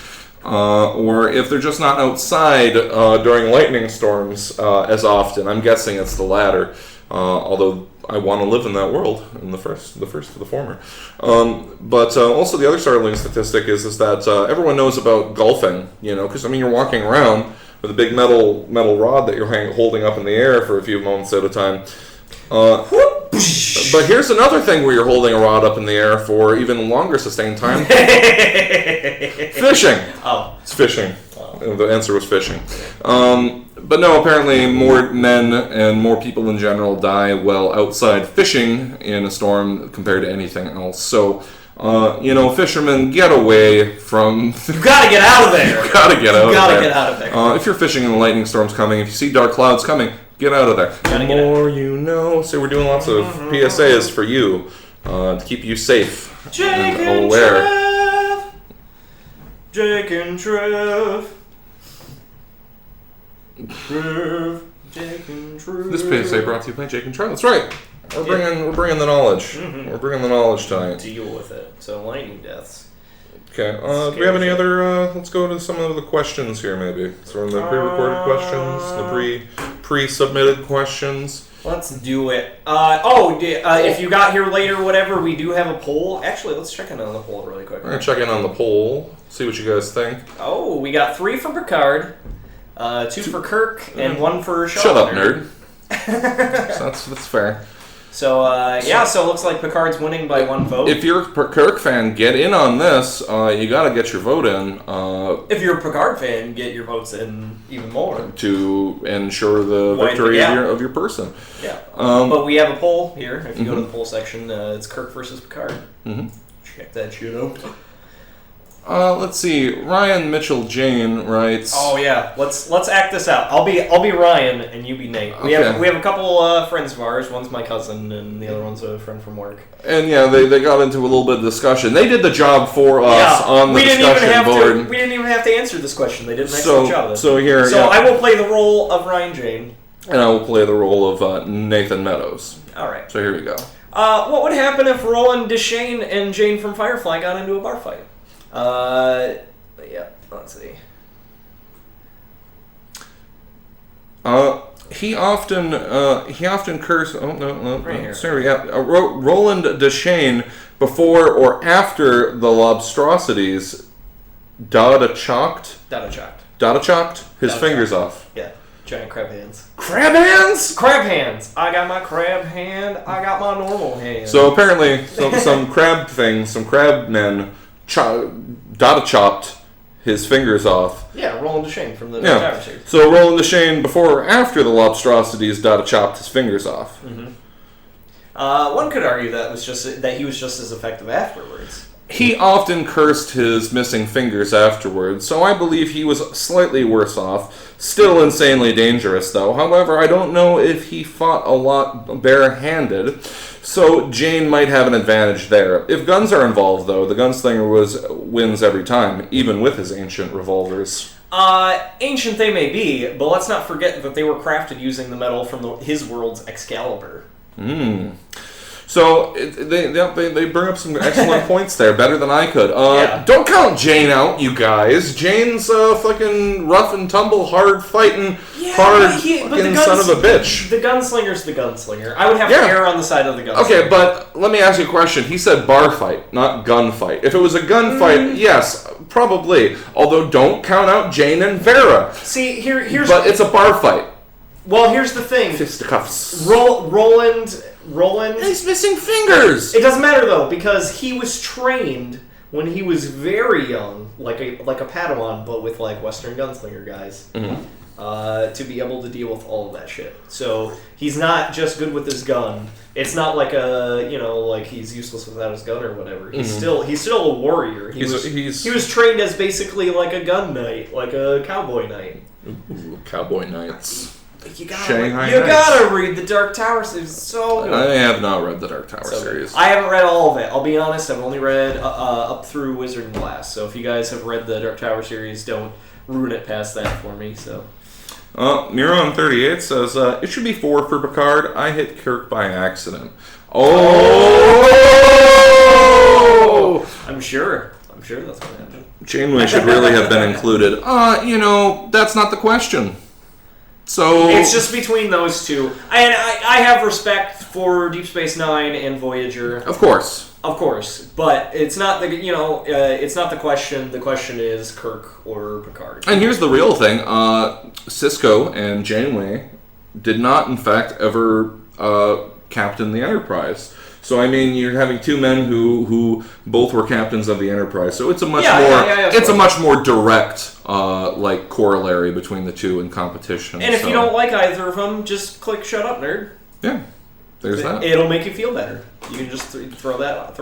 or if they're just not outside during lightning storms as often. I'm guessing it's the latter, although I want to live in that world, in the first for the former. But also the other startling statistic is that everyone knows about golfing, because you're walking around with a big metal rod that you're holding up in the air for a few moments at a time. But here's another thing where you're holding a rod up in the air for even longer sustained time. Fishing. Oh. It's fishing. Oh. The answer was fishing. But no, apparently more men and more people in general die while outside fishing in a storm compared to anything else. So, fishermen, get away from... You gotta get out of there! You gotta get out of there. There. If you're fishing and the lightning storm's coming, if you see dark clouds coming, get out of there. The more you know. So we're doing lots of PSAs for you to keep you safe and aware. J&TRE. This PSA brought to you by J&TRE. That's right. We're bringing the knowledge. We're bringing the knowledge tonight. Deal with it. So lightning deaths. Okay. Do we have any other? Let's go to some of the questions here, maybe. So the pre-recorded questions, the pre-submitted questions. Let's do it. If you got here later, whatever, we do have a poll. Actually, let's check in on the poll really quick. We're gonna check in on the poll. See what you guys think. Oh, we got 3 for Picard. 2 for Kirk, and 1 for Sean. Shut up, nerd. So that's fair. So, so it looks like Picard's winning by 1 vote. If you're a Kirk fan, get in on this. You got to get your vote in. If you're a Picard fan, get your votes in even more. To ensure the victory of your person. Yeah. But we have a poll here. If you go to the poll section, it's Kirk versus Picard. Mm-hmm. Check that shit out. Let's see. Ryan Mitchell Jane writes. Oh yeah, let's act this out. I'll be Ryan and you be Nate. We have a couple friends of ours. One's my cousin and the other one's a friend from work. And yeah, they got into a little bit of discussion. They did the job for us on the discussion board. We didn't even have to answer this question. They did an excellent job of this. So I will play the role of Ryan Jane. And I will play the role of Nathan Meadows. All right. So here we go. What would happen if Roland Deschain and Jane from Firefly got into a bar fight? Yeah, let's see. He often cursed. Oh no, right here. Sorry, yeah. Roland Deschain before or after the lobstrosities, Dada chalked his fingers off. Yeah, giant crab hands. Crab hands? Crab hands. I got my crab hand. I got my normal hand. So apparently, some crab men Dada chopped his fingers off. Yeah, Roland Deschain from the Dark series. So Roland Deschain, before or after the lobstrosities, Dada chopped his fingers off. Mm-hmm. One could argue that he was just as effective afterwards. He often cursed his missing fingers afterwards, so I believe he was slightly worse off. Still insanely dangerous, though. However, I don't know if he fought a lot barehanded, so Jane might have an advantage there. If guns are involved, though, the gunslinger wins every time, even with his ancient revolvers. Ancient they may be, but let's not forget that they were crafted using the metal from his world's Excalibur. So they bring up some excellent points there, better than I could. Don't count Jane out, you guys. Jane's fucking rough and tumble, hard fighting, fucking son of a bitch. The gunslinger's the gunslinger. I would have to err on the side of the gunslinger. Okay, but let me ask you a question. He said bar fight, not gun fight. If it was a gun fight, yes, probably. Although don't count out Jane and Vera. See, here's. But it's a bar fight. Well, here's the thing. Fisticuffs. Roland. He's missing fingers. It doesn't matter though, because he was trained when he was very young, like a Padawan, but with like Western gunslinger guys, to be able to deal with all of that shit. So he's not just good with his gun. It's not like like he's useless without his gun or whatever. He's still a warrior. He was trained as basically like a gun knight, like a cowboy knight. Ooh, cowboy knights. You gotta read the Dark Tower series. It's so good. I have not read the Dark Tower series. I haven't read all of it. I'll be honest. I've only read up through Wizard and Blast. So if you guys have read the Dark Tower series, don't ruin it past that for me. So. Miron38 says it should be 4 for Picard. I hit Kirk by accident. Oh! I'm sure that's what happened. Janeway should really have been included. That's not the question. So it's just between those two, and I have respect for Deep Space Nine and Voyager, of course, but it's not it's not the question. The question is Kirk or Picard. And here's the real thing: Sisko and Janeway did not, in fact, ever captain the Enterprise. So I mean, you're having two men who both were captains of the Enterprise. So it's a much much more direct corollary between the two in competition. And if you don't like either of them, just click "Shut up, nerd." Yeah, there's that. It'll make you feel better. You can just throw that out.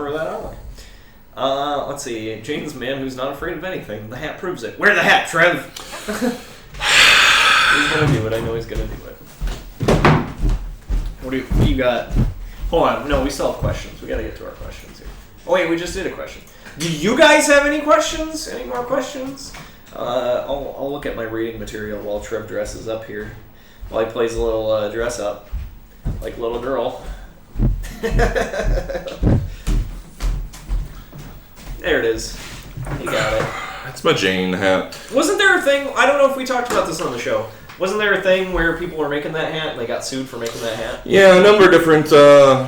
Let's see. Jane's a man who's not afraid of anything. The hat proves it. Wear the hat, Trev. He's gonna do it. I know he's gonna do it. What do you got? Hold on. No, we still have questions. We gotta get to our questions here. Oh, wait, we just did a question. Do you guys have any questions? Any more questions? I'll look at my reading material while Trev dresses up here. While he plays a little dress up. Like a little girl. There it is. You got it. That's my Jane hat. Wasn't there a thing? I don't know if we talked about this on the show. Wasn't there a thing where people were making that hat and they got sued for making that hat? Yeah, a number of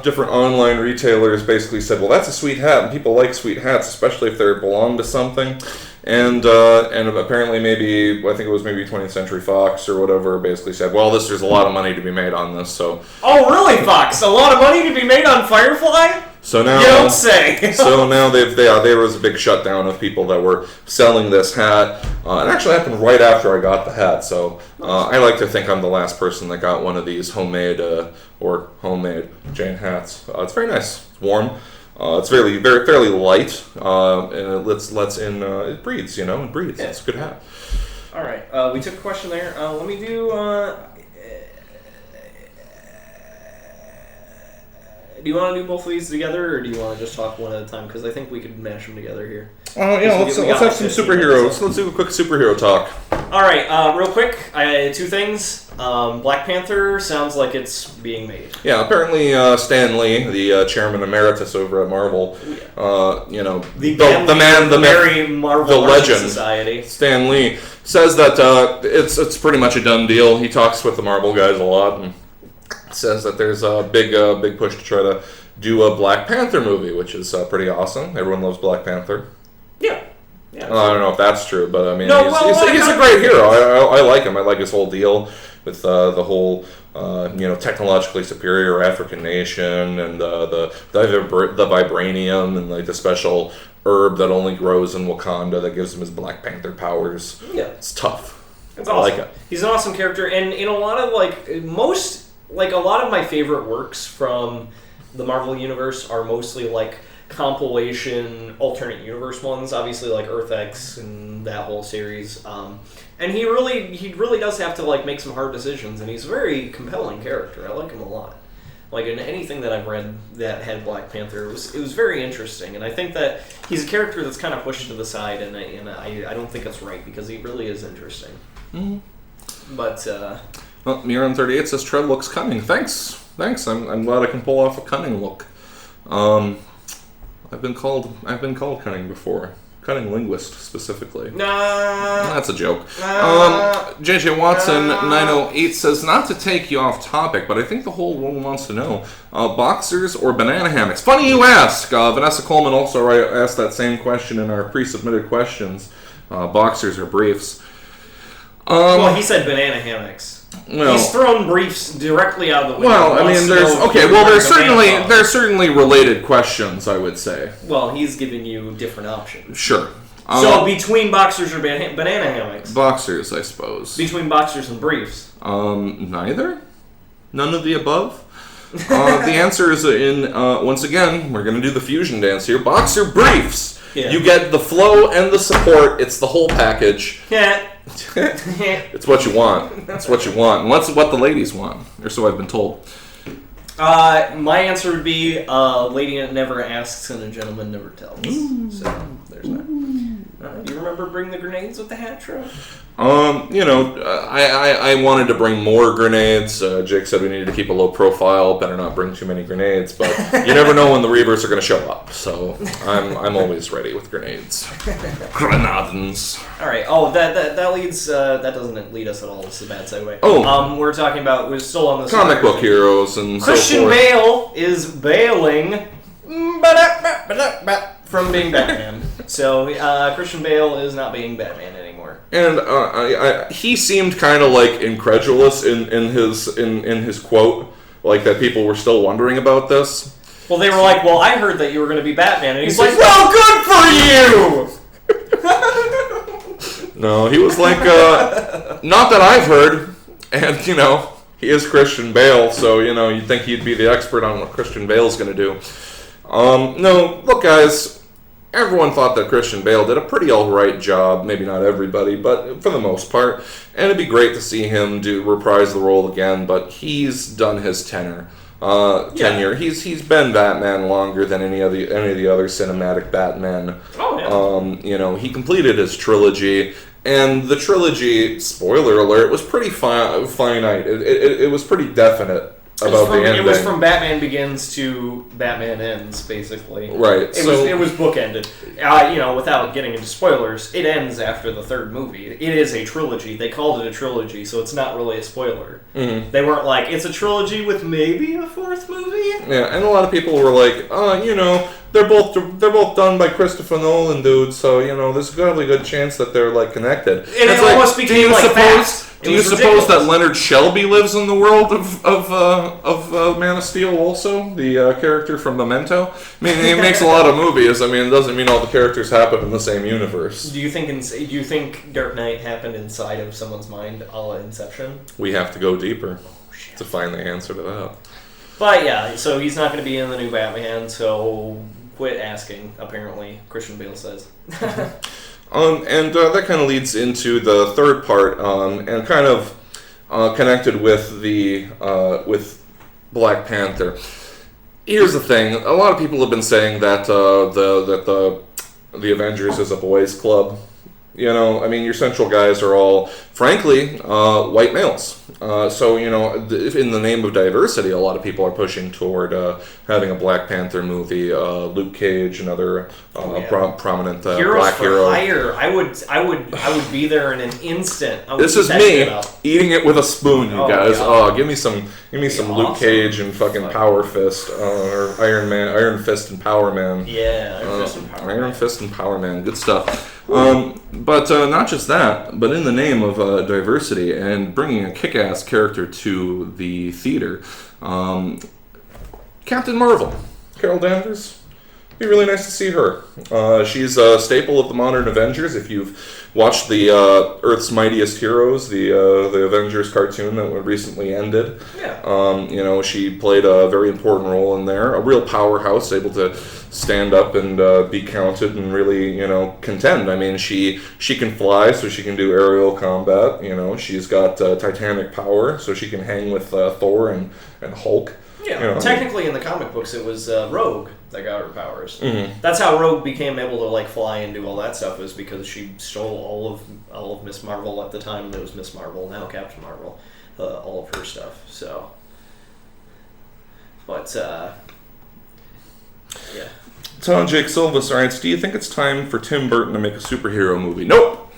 different online retailers basically said, well, that's a sweet hat, and people like sweet hats, especially if they belong to something. And apparently I think it was maybe 20th Century Fox or whatever, basically said, well, there's a lot of money to be made on this, so... Oh, really, Fox? A lot of money to be made on Firefly? So now, you don't say. So now there was a big shutdown of people that were selling this hat. It actually happened right after I got the hat. So I like to think I'm the last person that got one of these homemade Jane hats. It's very nice. It's warm. It's fairly light, and it breathes, it breathes. Yeah. It's a good hat. All right, we took a question there. Let me do. Do you want to do both of these together, or do you want to just talk one at a time? Because I think we could mash them together here. Let's have some superheroes. Let's do a quick superhero talk. All right, real quick, two things. Black Panther sounds like it's being made. Yeah, apparently Stan Lee, the chairman emeritus over at Marvel, the very Marvel the legend, Society. Stan Lee says that it's pretty much a done deal. He talks with the Marvel guys a lot and says that there's a big push to try to do a Black Panther movie, which is pretty awesome. Everyone loves Black Panther. Yeah. I don't know if that's true, but I mean, No, he's a great hero. I like him. I like his whole deal with the whole technologically superior African nation and the vibranium and like the special herb that only grows in Wakanda that gives him his Black Panther powers. Yeah, it's tough. It's awesome. I like it. He's an awesome character, and in a lot of a lot of my favorite works from the Marvel universe are mostly like compilation alternate universe ones, obviously like Earth X and that whole series. And he really does have to like make some hard decisions, and he's a very compelling character. I like him a lot. Like in anything that I've read that had Black Panther, it was very interesting, and I think that he's a character that's kind of pushed to the side, and I don't think it's right because he really is interesting. Mm-hmm. But well, Miron38 says Tread looks cunning. Thanks. I'm glad I can pull off a cunning look. I've been called cunning before. Cunning linguist, specifically. Nah. That's a joke. JJ Watson 908 says, not to take you off topic, but I think the whole world wants to know, boxers or banana hammocks? Funny you ask. Vanessa Coleman also asked that same question in our pre-submitted questions. Boxers or briefs. Well, he said banana hammocks. Well, he's thrown briefs directly out of the window. Well, I mean, there's certainly related questions, I would say. Well, he's giving you different options. Sure. So between boxers or banana hammocks? Boxers, I suppose. Between boxers and briefs? Neither. None of the above. The answer is once again, we're going to do the fusion dance here. Boxer briefs. Yeah. You get the flow and the support. It's the whole package. Yeah. It's what you want. It's what you want. And what's what the ladies want, or so I've been told. My answer would be lady never asks and a gentleman never tells. Ooh. So there's that. Do you remember bringing the grenades with the hat, Troy? I wanted to bring more grenades. Jake said we needed to keep a low profile. Better not bring too many grenades. But you never know when the Reavers are going to show up. So I'm always ready with grenades. Grenadins. All right. Oh, that leads. That doesn't lead us at all. This is a bad segue. Oh. We're talking about. We're still on this comic book heroes and Christian so forth. Bale is bailing from being Batman. So Christian Bale is not being Batman anymore. And he seemed kind of like incredulous in his quote, like that people were still wondering about this. Well, they were like, "Well, I heard that you were going to be Batman," and he's like, "Well, good for you." No, he was like, "Not that I've heard," and he is Christian Bale, so you'd think he'd be the expert on what Christian Bale's going to do. No, look, guys. Everyone thought that Christian Bale did a pretty alright job. Maybe not everybody, but for the most part. And it'd be great to see him reprise the role again. But he's done his tenure. He's been Batman longer than any of the other cinematic Batmen. Oh yeah. He completed his trilogy. And the trilogy, spoiler alert, was pretty finite. It was pretty definite. It was from Batman Begins to Batman Ends, basically. Right. It was bookended. Without getting into spoilers, it ends after the third movie. It is a trilogy. They called it a trilogy, so it's not really a spoiler. Mm-hmm. They weren't like, it's a trilogy with maybe a fourth movie? Yeah, and a lot of people were like, they're both done by Christopher Nolan, dude, so, there's probably a good chance that they're, connected. And it almost became, fast. Do you suppose that Leonard Shelby lives in the world of Man of Steel also? The character from Memento? I mean, he makes a lot of movies. I mean, it doesn't mean all the characters happen in the same universe. Do you think Dark Knight happened inside of someone's mind, a la Inception? We have to go deeper to find the answer to that. But yeah, so he's not going to be in the new Batman, so quit asking, apparently, Christian Bale says. And that kind of leads into the third part, and kind of connected with with Black Panther. Here's the thing: a lot of people have been saying that the Avengers is a boys' club. You know, I mean, your central guys are all, frankly, white males. So, you know, in the name of diversity, a lot of people are pushing toward having a Black Panther movie. Luke Cage, another prominent black hero. Hire. I would be there in an instant. This is me eating it with a spoon, you guys. God. Oh, give me some Awesome. Luke Cage and fucking Power Fist, or Iron Fist and Power Man. Yeah, Iron Fist and Power Man. Iron Fist and Power Man, good stuff. But not just that, but in the name of diversity and bringing a kick-ass character to the theater, Captain Marvel, Carol Danvers. Be really nice to see her. She's a staple of the modern Avengers. If you've watched the Earth's Mightiest Heroes, the Avengers cartoon that recently ended, you know, she played a very important role in there. A real powerhouse, able to stand up and be counted and really, you know, contend. I mean, she can fly, so she can do aerial combat. You know, she's got titanic power, so she can hang with Thor and Hulk. Yeah, you know, technically in the comic books it was Rogue that got her powers. Mm-hmm. That's how Rogue became able to like fly and do all that stuff, was because she stole all of Miss Marvel at the time. It was Miss Marvel, now Captain Marvel, all of her stuff. So, but yeah. Tom Jake Silvas writes, do you think it's time for Tim Burton to make a superhero movie? Nope.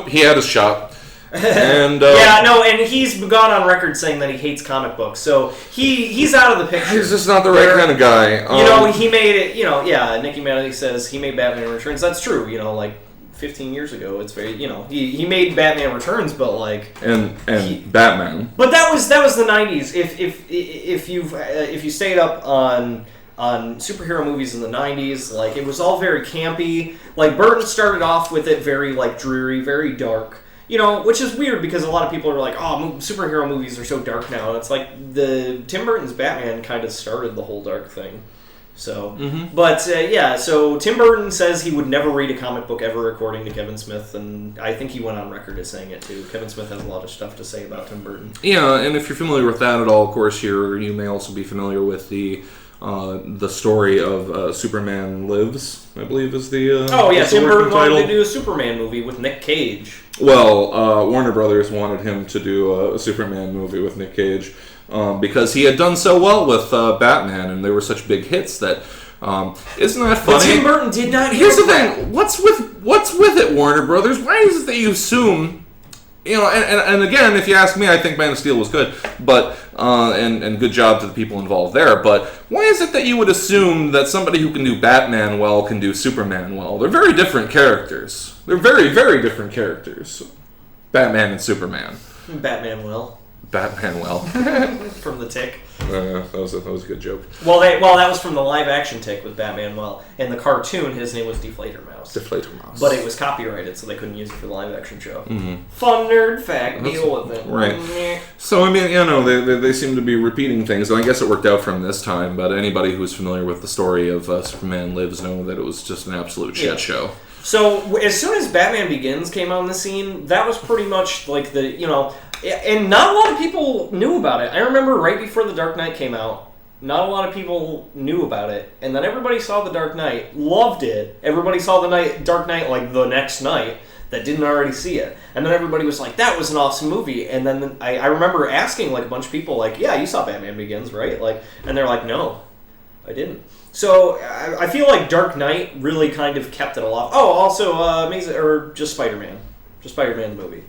He had his shot. And and he's gone on record saying that he hates comic books, so he's out of the picture. He's just not the right kind of guy. You know, he made it. You know, Nicky Manley says he made Batman Returns. That's true. You know, like 15 years ago, it's very. You know, he made Batman Returns, but like and Batman. But that was the 90s. If you stayed up on superhero movies in the 90s, like it was all very campy. Like Burton started off with it very like dreary, very dark. You know, which is weird because a lot of people are like, oh, superhero movies are so dark now. And it's like Tim Burton's Batman kind of started the whole dark thing. So, But so Tim Burton says he would never read a comic book ever, according to Kevin Smith. And I think he went on record as saying it too. Kevin Smith has a lot of stuff to say about Tim Burton. Yeah, and if you're familiar with that at all, of course, you may also be familiar with the story of Superman Lives, I believe is the Tim Burton wanted to do a Superman movie with Nick Cage. Well, Warner Brothers wanted him to do a Superman movie with Nick Cage because he had done so well with Batman, and they were such big hits that isn't that funny? But Tim Burton did not. Here's the thing: what's with it, Warner Brothers? Why is it that you assume? You know, and again, if you ask me, I think Man of Steel was good, but and good job to the people involved there. But why is it that you would assume that somebody who can do Batman well can do Superman well? They're very different characters. They're very, very different characters. Batman and Superman. Batman well. From The Tick. That was a good joke. Well, that was from the live action Tick with Batman well. In the cartoon, his name was Deflator Mouse. But it was copyrighted, so they couldn't use it for the live action show. Mm-hmm. Fun nerd fact, deal with it. Right. So, I mean, you know, they seem to be repeating things, and I guess it worked out from this time, but anybody who's familiar with the story of Superman Lives know that it was just an absolute shit show. So, as soon as Batman Begins came on the scene, that was pretty much like and not a lot of people knew about it. I remember right before The Dark Knight came out, not a lot of people knew about it. And then everybody saw The Dark Knight, loved it. Everybody saw The Dark Knight like the next night that didn't already see it. And then everybody was like, that was an awesome movie. And then I remember asking like a bunch of people like, yeah, you saw Batman Begins, right? Like, and they're like, no, I didn't. So I feel like Dark Knight really kind of kept it alive. Oh, also Spider-Man. Just Spider-Man the movie.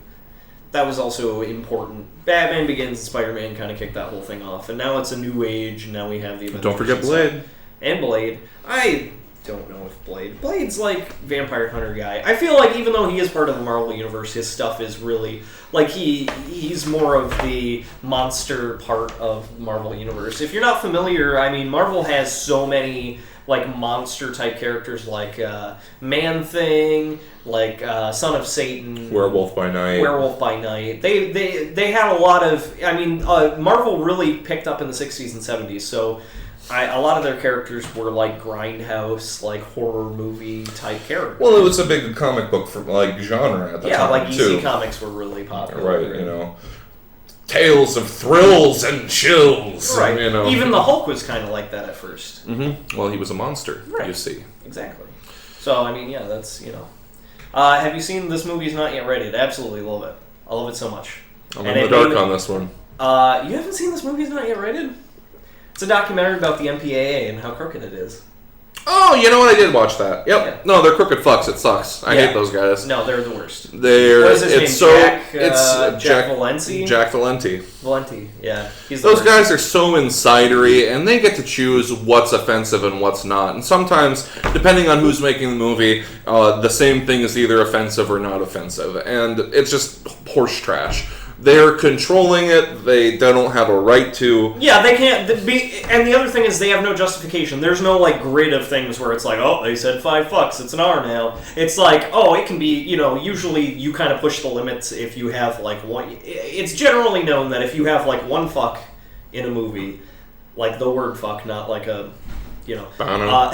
That was also important. Batman Begins and Spider-Man kind of kicked that whole thing off. And now it's a new age, and now we have the Avengers. Don't forget Blade. And Blade. I don't know if Blade's like Vampire Hunter guy. I feel like even though he is part of the Marvel Universe, his stuff is really, like he's more of the monster part of the Marvel Universe. If you're not familiar, I mean, Marvel has so many like monster type characters like Man-Thing, like Son of Satan, Werewolf by Night. They had a lot of. I mean, Marvel really picked up in the 60s and 70s. So a lot of their characters were like grindhouse, like horror movie type characters. Well, it was a big comic book for like genre at the time. Yeah, like too. EC Comics were really popular. Right, you know. Tales of thrills and chills. Right. You know. Even the Hulk was kind of like that at first. Mm-hmm. Well, he was a monster, you see. Exactly. So, I mean, yeah, that's, you know. Have you seen This Movie's Not Yet Rated? Absolutely love it. I love it so much. I'm in the dark on this one. You haven't seen This Movie's Not Yet Rated? It's a documentary about the MPAA and how crooked it is. Oh, you know what? I did watch that. Yep. Yeah. No, they're crooked fucks. It sucks. I hate those guys. No, they're the worst. What is his name? Jack Valenti? Jack Valenti. Valenti, yeah. Those guys are so insidery, and they get to choose what's offensive and what's not. And sometimes, depending on who's making the movie, the same thing is either offensive or not offensive. And it's just horse trash. They're controlling it. They don't have a right to. Yeah, they can't be. And the other thing is, they have no justification. There's no like grid of things where it's like, oh, they said 5 fucks, it's an R now. It's like, oh, it can be. You know, usually you kind of push the limits if you have like one. It's generally known that if you have like one fuck in a movie, like the word fuck, not like a, you know. Bono.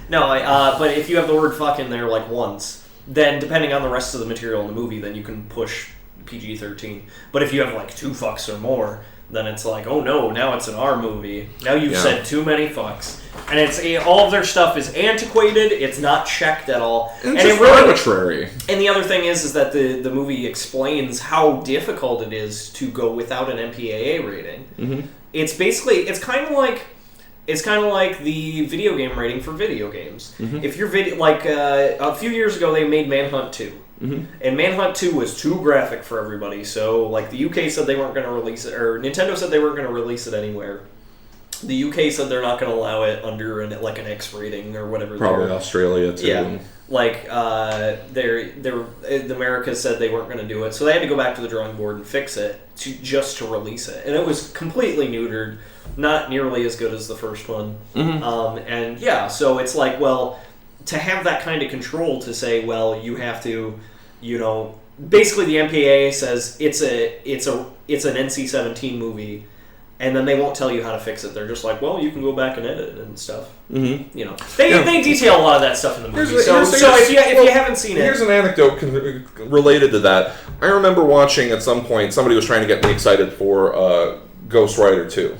No, but if you have the word fuck in there like once. Then, depending on the rest of the material in the movie, then you can push PG-13. But if you have, like, 2 fucks or more, then it's like, oh no, now it's an R movie. Now you've said too many fucks. And it's all of their stuff is antiquated, it's not checked at all. And it's really arbitrary. And the other thing is that the movie explains how difficult it is to go without an MPAA rating. Mm-hmm. It's basically, it's kind of like the video game rating for video games. Mm-hmm. If your video, like a few years ago, they made Manhunt 2, and Manhunt 2 was too graphic for everybody. So, like the UK said they weren't going to release it, or Nintendo said they weren't going to release it anywhere. The UK said they're not going to allow it under an X rating or whatever. Probably Australia too. Yeah, like America said they weren't going to do it, so they had to go back to the drawing board and fix it just to release it, and it was completely neutered. Not nearly as good as the first one. Mm-hmm. And yeah, so it's like, well, to have that kind of control to say, well, you have to, you know, basically the MPAA says it's an NC-17 movie, and then they won't tell you how to fix it. They're just like, well, you can go back and edit and stuff. Mm-hmm. You know, they detail a lot of that stuff in the movie. So if you haven't seen it, here's an anecdote related to that. I remember watching at some point somebody was trying to get me excited for Ghost Rider 2.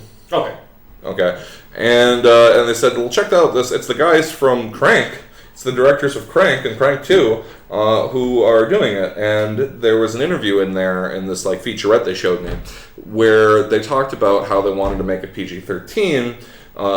Okay. And they said, well, check out this. It's the guys from Crank. It's the directors of Crank and Crank 2 who are doing it. And there was an interview in there in this like featurette they showed me where they talked about how they wanted to make a PG-13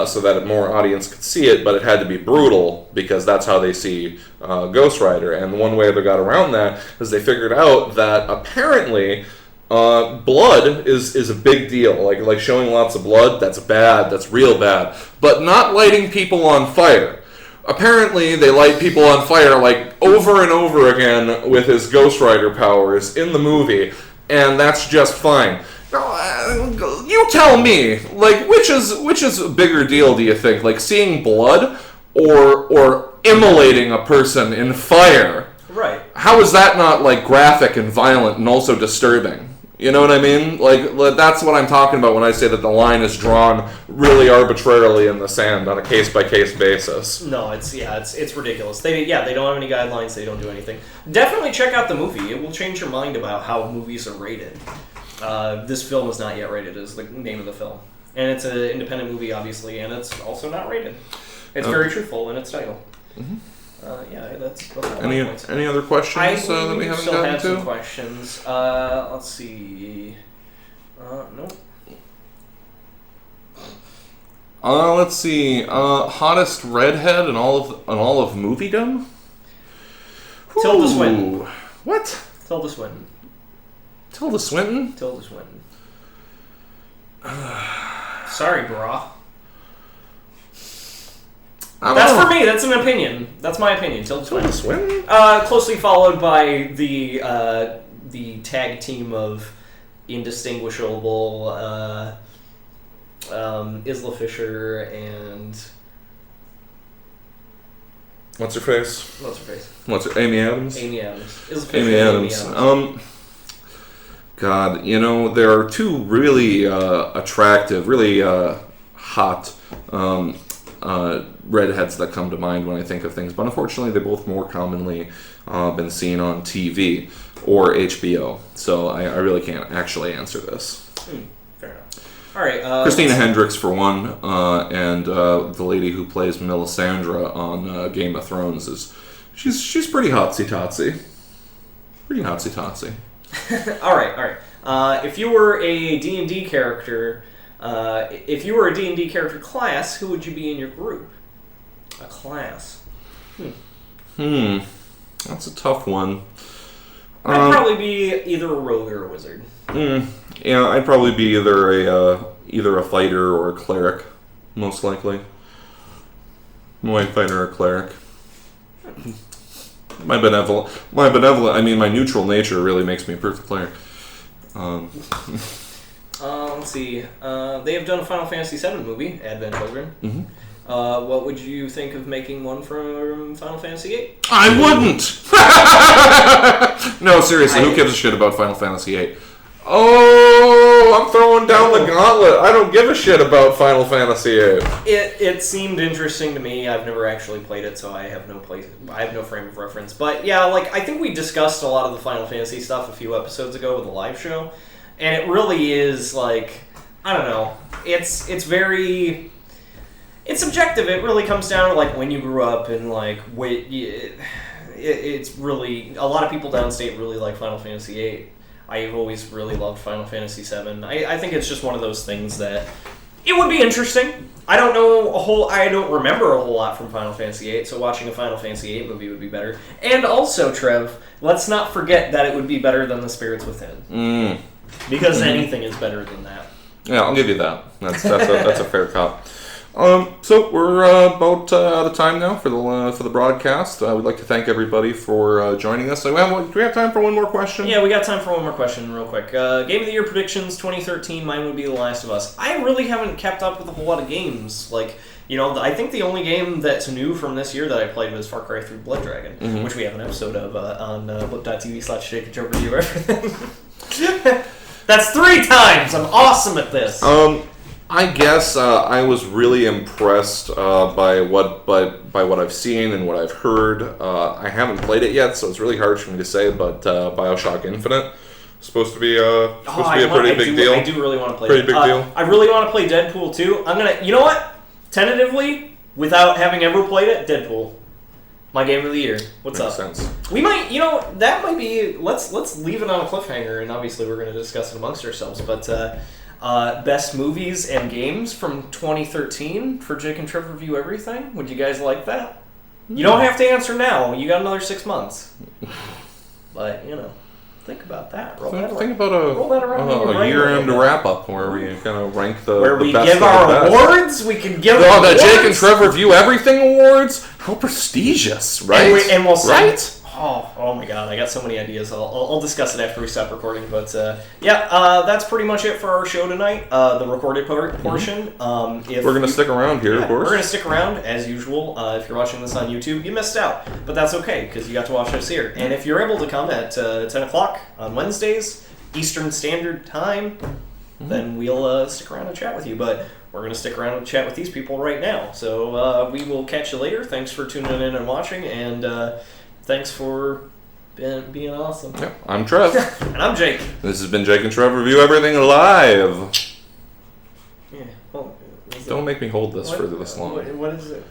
so that more audience could see it, but it had to be brutal because that's how they see Ghost Rider. And one way they got around that is they figured out that apparently blood is a big deal. Like showing lots of blood, that's bad. That's real bad. But not lighting people on fire. Apparently, they light people on fire like over and over again with his Ghost Rider powers in the movie, and that's just fine. Now, you tell me, like which is a bigger deal? Do you think, like seeing blood or immolating a person in fire? Right. How is that not like graphic and violent and also disturbing? You know what I mean? Like that's what I'm talking about when I say that the line is drawn really arbitrarily in the sand on a case-by-case basis. No, it's ridiculous. They don't have any guidelines. They don't do anything. Definitely check out the movie. It will change your mind about how movies are rated. This film is not yet rated is the name of the film. And it's an independent movie, obviously, and it's also not rated. It's very truthful in its title. Mm-hmm. That's all any other questions that we haven't gotten to? Some questions. Let's see. Nope. Let's see. Hottest redhead in all of moviedom? Tilda Swinton. What? Tilda Swinton. Tilda Swinton? Tilda Swinton. Sorry, brah. That's for me. That's an opinion. That's my opinion. Tilda Swinton. Closely followed by the tag team of indistinguishable Isla Fisher and what's her face? Amy Adams. Amy Adams. Isla Fisher Amy Adams. God, there are two really attractive, really hot redheads that come to mind when I think of things, but unfortunately they both more commonly been seen on TV or HBO, so I really can't actually answer this. Fair enough. All right. Christina Hendricks for one, and the lady who plays Melisandre on Game of Thrones she's pretty hotsy-totsy. Pretty hotsy-totsy. All right. If you were a D&D character, if you were a D&D character class, who would you be in your group? A class. That's a tough one. I'd probably be either a rogue or a wizard. Yeah, I'd probably be either a fighter or a cleric, most likely. My fighter or a cleric. My benevolent. My neutral nature really makes me a perfect cleric. Let's see. They have done a Final Fantasy VII movie, Advent Children. Mm-hmm. What would you think of making one from Final Fantasy VIII? I wouldn't! No, seriously, who gives a shit about Final Fantasy VIII? Oh, I'm throwing down the gauntlet. I don't give a shit about Final Fantasy VIII. It seemed interesting to me. I've never actually played it, so I have no frame of reference. But yeah, I think we discussed a lot of the Final Fantasy stuff a few episodes ago with the live show, and it really is I don't know. It's very. It's subjective. It really comes down to when you grew up and it's really a lot of people downstate really like Final Fantasy VIII. I've always really loved Final Fantasy VII. I think it's just one of those things that it would be interesting. I don't remember a whole lot from Final Fantasy VIII, so watching a Final Fantasy VIII movie would be better. And also, Trev, let's not forget that it would be better than The Spirits Within. Because anything is better than that. Yeah, I'll give you that. That's a fair cop. So we're about out of time now for the broadcast. We'd like to thank everybody for joining us. Do we have time for one more question? Yeah, we got time for one more question real quick. Game of the Year predictions 2013, mine would be The Last of Us. I really haven't kept up with a whole lot of games. I think the only game that's new from this year that I played was Far Cry 3 Blood Dragon, which we have an episode of on blip.tv/J&TRE Review Everything. That's 3 times! I'm awesome at this! I guess I was really impressed by what I've seen and what I've heard. I haven't played it yet, so it's really hard for me to say. But BioShock Infinite is supposed to be a pretty big deal. I do really want to play. Pretty big deal. I really want to play Deadpool 2. I'm gonna. You know what? Tentatively, without having ever played it, Deadpool, my game of the year. What's Makes up? Sense. We might. That might be. Let's leave it on a cliffhanger, and obviously we're going to discuss it amongst ourselves. But. Best movies and games from 2013 for Jake and Trev Review Everything. Would you guys like that? You don't have to answer now. You got another 6 months. But, think about that. Think about a year-end wrap-up where we kind of rank the where we best give our awards. We can give the Jake and Trev Review Everything Awards. How prestigious, right? And we'll say, right? Oh my god, I got so many ideas. I'll discuss it after we stop recording. But that's pretty much it for our show tonight. The recorded portion. We're going to stick around here, of course. We're going to stick around, as usual. If you're watching this on YouTube, you missed out. But that's okay, because you got to watch us here. And if you're able to come at 10 o'clock on Wednesdays, Eastern Standard Time, then we'll stick around and chat with you. But we're going to stick around and chat with these people right now. So we will catch you later. Thanks for tuning in and watching. And... thanks for being awesome. Yeah, I'm Trev. And I'm Jake. This has been Jake and Trev Review Everything Live. Yeah. Well, Don't make me hold this for this long. What is it?